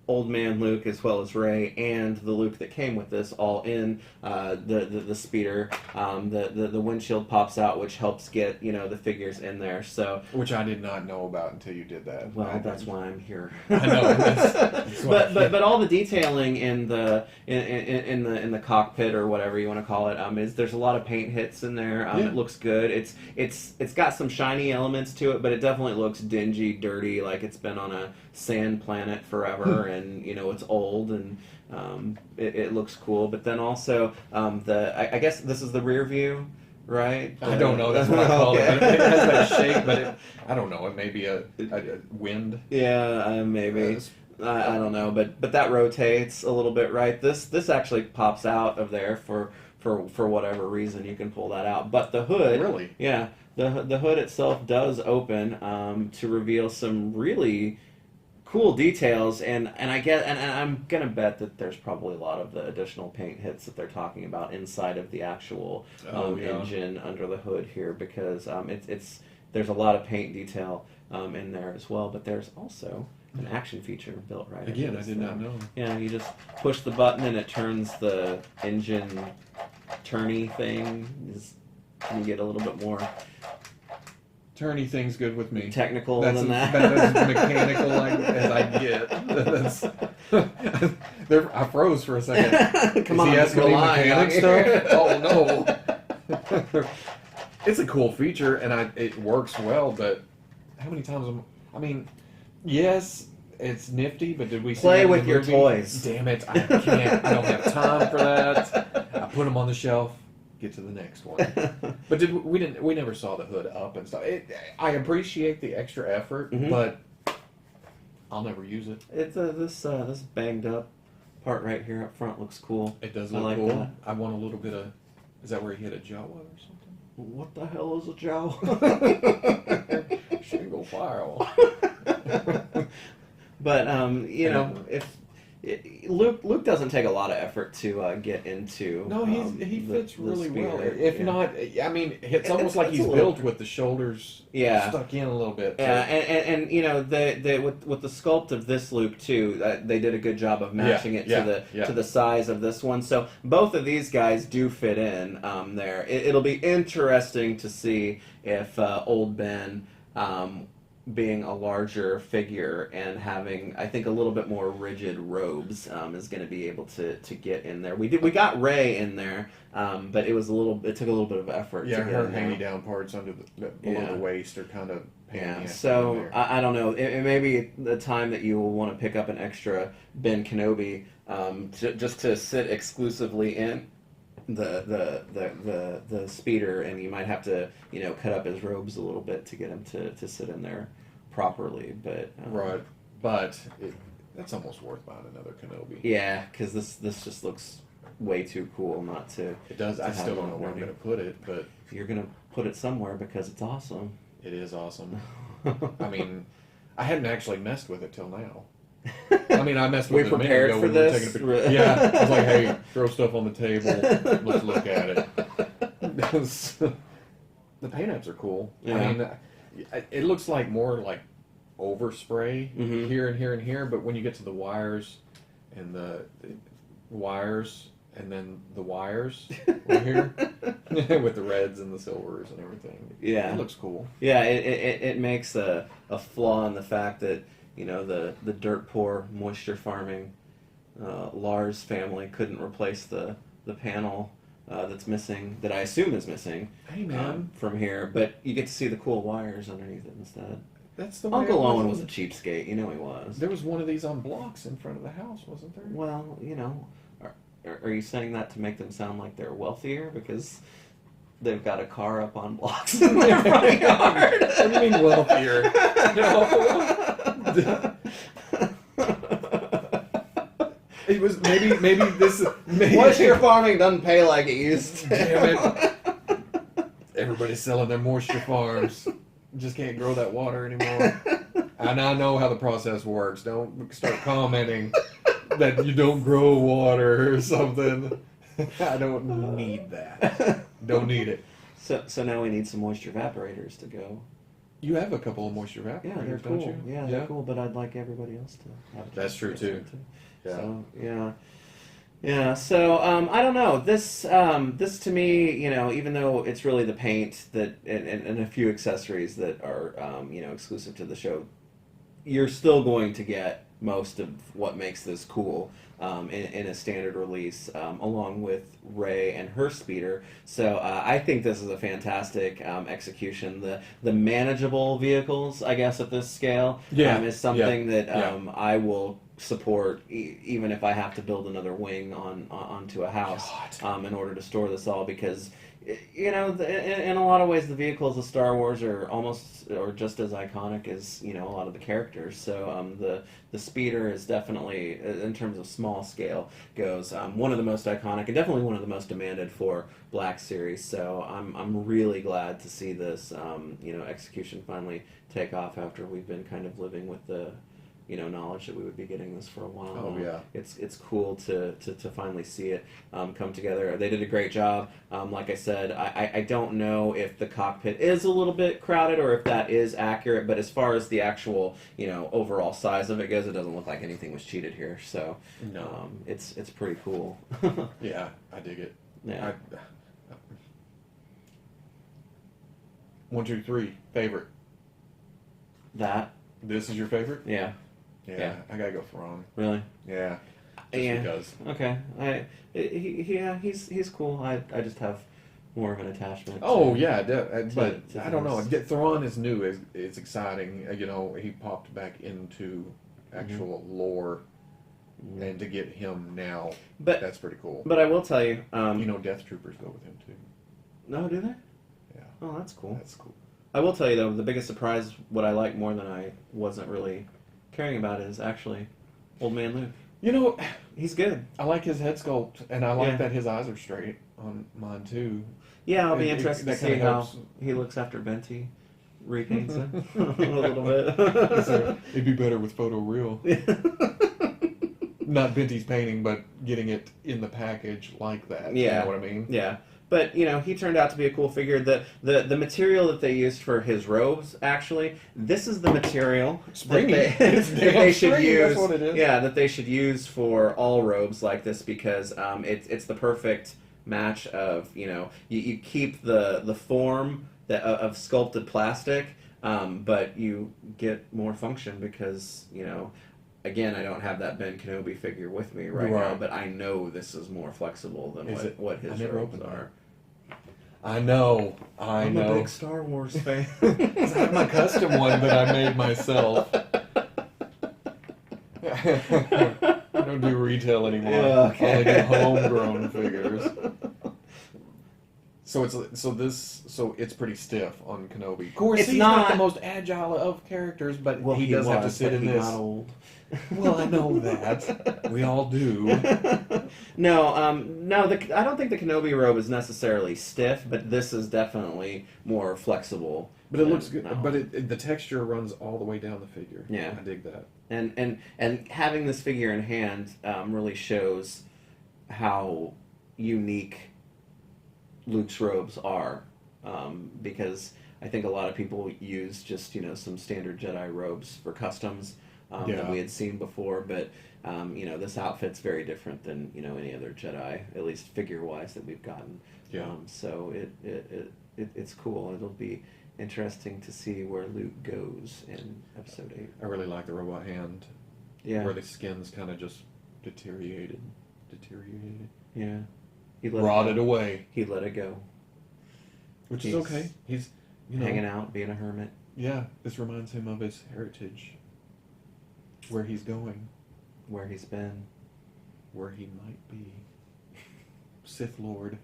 Old Man Luke as well as Rey and the Luke that came with this all in the speeder. The windshield pops out, which helps get the figures in there. So which I did not know about until you did that. Well, that's why I'm here. I know. That's but all the detailing in the cockpit or whatever you want to call it is there's a lot of paint hits in there. It looks good. It's got some shiny elements to it, but it definitely looks dingy, dirty, like it's been on a sand planet forever. And it's old, and it looks cool. But then also I guess this is the rear view, right? I don't know. That's what I call it. It has that shape, but I don't know. It may be a wind. Yeah, maybe. I don't know, but that rotates a little bit, right? This actually pops out of there for whatever reason. You can pull that out, but the hood, really, yeah, the hood itself does open to reveal some really cool details, and I'm gonna bet that there's probably a lot of the additional paint hits that they're talking about inside of the actual engine under the hood here, because there's a lot of paint detail in there as well. But there's also an action feature built right again. I did not know. Yeah, you just push the button and it turns the engine turny thing. Can you get a little bit more turny thing's good with me. Technical than that. That's as mechanical as I get. I froze for a second. Come on, he asking me mechanic stuff? Oh no. It's a cool feature, and it works well, but how many times yes, it's nifty, but did we play with your toys? Damn it, I can't. I don't have time for that. I put them on the shelf. Get to the next one. But we never saw the hood up and stuff. I appreciate the extra effort, but I'll never use it. It's this banged up part right here up front looks cool. It does look cool. That. I want a little bit of. Is that where he hit a Jawa or something? What the hell is a Jawa? Single file. But if Luke doesn't take a lot of effort to get into. No, he fits really well. If yeah. not, it's almost like he's built with the shoulders stuck in a little bit. Yeah, and with the sculpt of this Luke too, they did a good job of matching it to the size of this one. So both of these guys do fit in there. It'll be interesting to see if Old Ben. Being a larger figure and having, I think, a little bit more rigid robes is going to be able to get in there. We got Rey in there, but it took a little bit of effort. Yeah, to get her in there. handy down parts under below the waist are kind of pain. Yeah, so I don't know. It may be the time that you will want to pick up an extra Ben Kenobi just to sit exclusively in the speeder, and you might have to cut up his robes a little bit to get him to sit in there properly, but right, but that's almost worth buying another Kenobi. Yeah, because this just looks way too cool not to. It does. I still don't know where I'm going to put it, but you're going to put it somewhere because it's awesome. It is awesome. I hadn't actually messed with it till now. I messed with it a minute ago. We prepared for this? Yeah, I was like, hey, throw stuff on the table. Let's look at it. The paint apps are cool. Yeah. It looks like more like overspray here and here and here, but when you get to the wires and the wires and then the wires right here with the reds and the silvers and everything, it looks cool. Yeah, it makes a flaw in the fact that the dirt poor moisture farming Lars family couldn't replace the panel that's missing, that I assume is missing. Hey man, from here, but you get to see the cool wires underneath it instead. That's the Uncle Owen was a cheapskate, he was. There was one of these on blocks in front of the house, wasn't there? Well, are you saying that to make them sound like they're wealthier because they've got a car up on blocks in their front yard? What do you mean wealthier? It was maybe this. Moisture farming doesn't pay like it used to. Damn it! Everybody's selling their moisture farms. Just can't grow that water anymore. And I know how the process works. Don't start commenting that you don't grow water or something. I don't need that. Don't need it. So now we need some moisture evaporators to go You have a couple of moisture evaporators, Yeah, they're don't cool. you? Yeah, they're cool, but I'd like everybody else to have a That's chance true, to too. get some, Yeah. So, yeah. Yeah, so I don't know. This to me, even though it's really the paint that and a few accessories that are exclusive to the show, you're still going to get most of what makes this cool in a standard release, along with Rey and her speeder. So I think this is a fantastic execution. The manageable vehicles, I guess, at this scale, is something that I will support, even if I have to build another wing onto a house in order to store this all, because in a lot of ways the vehicles of Star Wars are almost or just as iconic as a lot of the characters. So the speeder is definitely, in terms of small scale goes, one of the most iconic and definitely one of the most demanded for Black Series. So I'm really glad to see this execution finally take off after we've been kind of living with the knowledge that we would be getting this for a while. Oh, yeah. It's cool to finally see it come together. They did a great job. Like I said, I don't know if the cockpit is a little bit crowded or if that is accurate, but as far as the actual, overall size of it goes, it doesn't look like anything was cheated here. So no. It's pretty cool. Yeah, I dig it. Yeah. 1, 2, 3, favorite. That. This is your favorite? Yeah. Yeah, I gotta go Thrawn. Really? Yeah. Because. Okay. He's cool. I just have more of an attachment. Oh yeah, but I don't know. things. Thrawn is new. It's exciting. He popped back into actual lore, and to get him now, that's pretty cool. But I will tell you, Death Troopers go with him too. No, do they? Yeah. Oh, that's cool. That's cool. I will tell you though, the biggest surprise, what I like more than I wasn't really caring about, is actually Old Man Luke. He's good. I like his head sculpt, and I like that his eyes are straight on mine too. Yeah, I'll be interested to see how helps. he looks after Venti repaints him a little bit. It'd be better with photo real. Not Venti's painting, but getting it in the package like that. Yeah. You know what I mean? Yeah. But, he turned out to be a cool figure. The material that they used for his robes, actually, this is the material that they should use. That's what it is. Yeah, that they should use for all robes like this, because it's the perfect match of, you keep the form of sculpted plastic, but you get more function because, again, I don't have that Ben Kenobi figure with me right now, but I know this is more flexible than what his robes are. I know. I'm a big Star Wars fan. I have my custom one that I made myself. I don't do retail anymore. Okay. I only do homegrown figures. So it's pretty stiff on Kenobi. Of course, he's not the most agile of characters, but he does have to sit in this. Got old. Well, I know that. We all do. No, I don't think the Kenobi robe is necessarily stiff, but this is definitely more flexible. But it looks good. No. But the texture runs all the way down the figure. Yeah, I dig that. And having this figure in hand really shows how unique Luke's robes are, because I think a lot of people use just some standard Jedi robes for customs. That we had seen before, but this outfit's very different than any other Jedi, at least figure-wise, that we've gotten. Yeah. So it's cool. It'll be interesting to see where Luke goes in Episode 8. I really like the robot hand. Yeah. Where the skin's kind of just deteriorated. Yeah. He rotted away. He let it go. Which is okay. He's hanging out, being a hermit. Yeah. This reminds him of his heritage. Where he's going. Where he's been. Where he might be. Sith Lord.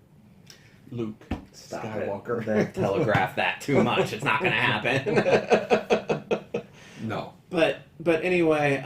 Luke Stop Skywalker. They telegraph that too much. It's not going to happen. No. But anyway,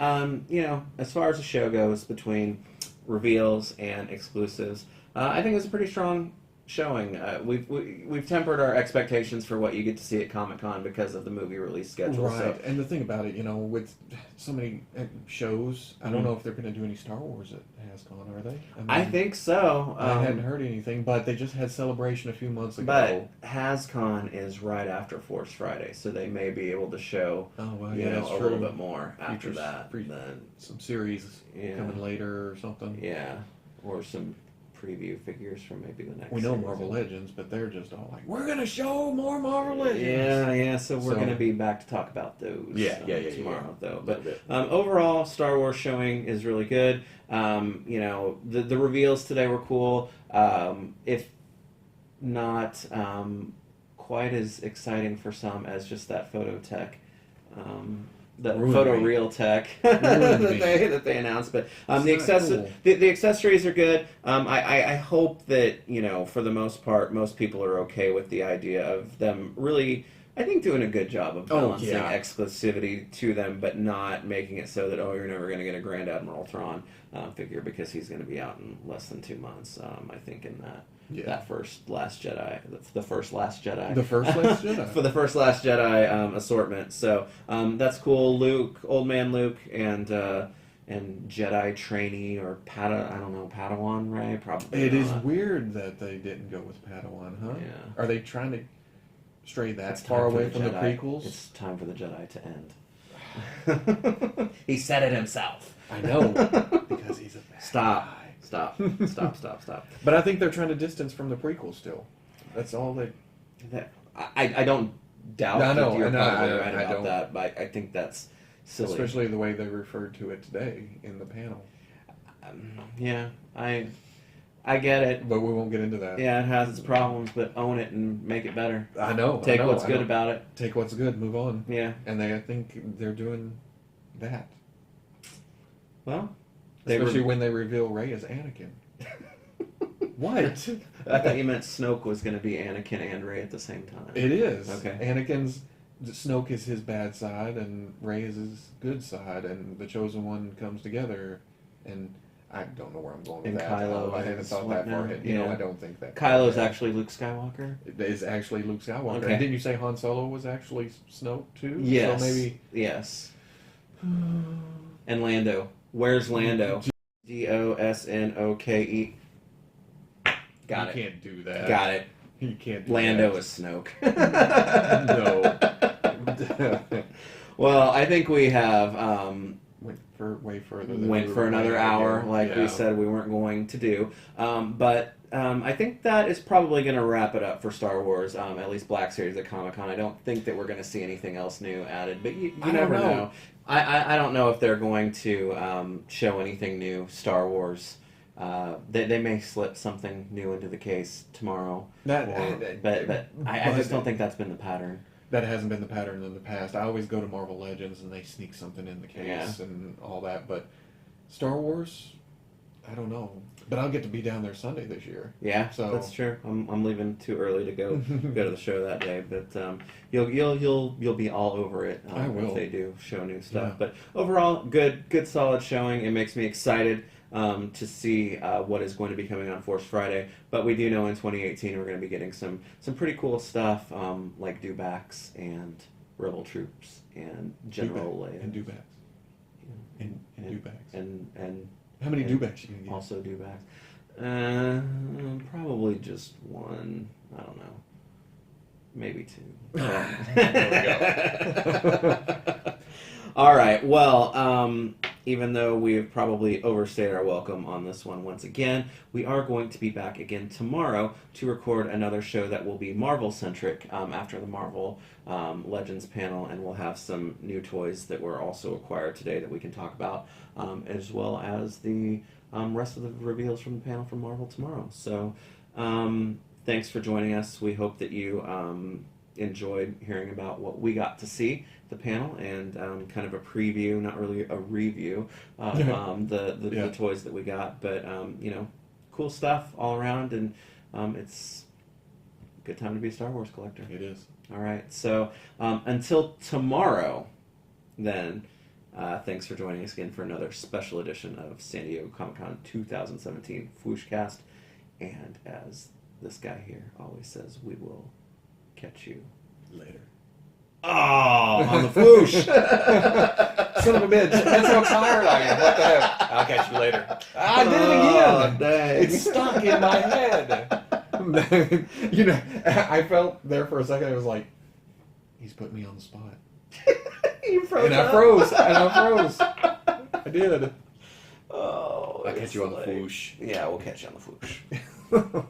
as far as the show goes, between reveals and exclusives, I think it was a pretty strong showing. We've tempered our expectations for what you get to see at Comic-Con because of the movie release schedule. Right, So. and the thing about it, with so many shows, I don't know if they're going to do any Star Wars at HasCon, are they? I think so. I hadn't heard anything, but they just had Celebration a few months ago. But HasCon is right after Force Friday, so they may be able to show that's a true. little bit more after that. Then some series coming later or something. Yeah, or some preview figures from maybe the next. We know series. Marvel Legends, but they're just all like, "We're gonna show more Marvel Legends." Yeah. So we're gonna be back to talk about those. Tomorrow, though. But overall, Star Wars showing is really good. The reveals today were cool. If not quite as exciting for some as just that photo tech. The photo real tech that they announced, but the accessories are good. I hope that for the most part, most people are okay with the idea of them really, I think, doing a good job of balancing exclusivity to them, but not making it so that you're never going to get a Grand Admiral Thrawn figure because he's going to be out in less than 2 months. I think in that first Last Jedi, the first Last Jedi for the first Last Jedi assortment. So that's cool. Luke, old man Luke, and Jedi trainee or Padawan Rey. Probably it not. is weird that they didn't go with Padawan, huh? Yeah. Are they trying to stray that far away from the prequels? It's time for the Jedi to end. He said it himself. I know, because he's a bad guy. Stop. But I think they're trying to distance from the prequels still. That's all they... I don't doubt that you're probably right about that, but I think that's silly. Especially the way they referred to it today in the panel. I get it. But we won't get into that. Yeah, it has its problems, but own it and make it better. I know. Take what's good about it. Take what's good, move on. Yeah. And I think they're doing that. Well... Especially when they reveal Rey as Anakin. What? I thought you meant Snoke was going to be Anakin and Rey at the same time. It is. Okay. Snoke is his bad side, and Rey is his good side, and the Chosen One comes together, and I don't know where I'm going with that. Kylo I haven't thought that far ahead. I don't think that. Kylo's actually Luke Skywalker? It is actually Luke Skywalker. Okay. And didn't you say Han Solo was actually Snoke, too? Yes. So maybe... Yes. And Lando. Where's Lando? Dosnoke. Got it. You can't do that. Got it. You can't do Lando that. is Snoke. No. Well, I think we have went way further. Went for another hour, like we said we weren't going to do. But I think that is probably going to wrap it up for Star Wars, at least Black Series at Comic-Con. I don't think that we're going to see anything else new added, but you never know. I don't know if they're going to show anything new Star Wars. They may slip something new into the case tomorrow. But I just don't think that's been the pattern. That hasn't been the pattern in the past. I always go to Marvel Legends and they sneak something in the case and all that. But Star Wars, I don't know. But I'll get to be down there Sunday this year. Yeah, so that's true. I'm leaving too early to go to the show that day. But you'll be all over it I will. if they do show new stuff. Yeah. But overall, good solid showing. It makes me excited to see what is going to be coming on Force Friday. But we do know in 2018 we're going to be getting some pretty cool stuff like Dewbacks and Rebel Troops and General Leia. And Dewbacks. Yeah. And Dewbacks. And how many Dewbacks you gonna get? Also Dewbacks. Probably just one. I don't know. Maybe two. There we go. All right. Well, even though we've probably overstayed our welcome on this one once again, we are going to be back again tomorrow to record another show that will be Marvel-centric after the Marvel Legends panel, and we'll have some new toys that were also acquired today that we can talk about, as well as the rest of the reveals from the panel from Marvel tomorrow. So thanks for joining us. We hope that you enjoyed hearing about what we got to see the panel and kind of a preview, not really a review, the toys that we got, but cool stuff all around, and it's a good time to be a Star Wars collector. It is. All right, so until tomorrow, then, thanks for joining us again for another special edition of San Diego Comic-Con 2017 FwooshCast, and as this guy here always says, "We will catch you later." Oh, on the Fwoosh. Son of a bitch. That's how tired I am. What the heck? I'll catch you later. I did it again. Dang. It's stuck in my head. You know, I felt there for a second. It was like, he's put me on the spot. You froze. And I froze. I did. Oh, I'll catch you on the Fwoosh. Yeah, we'll catch you on the Fwoosh.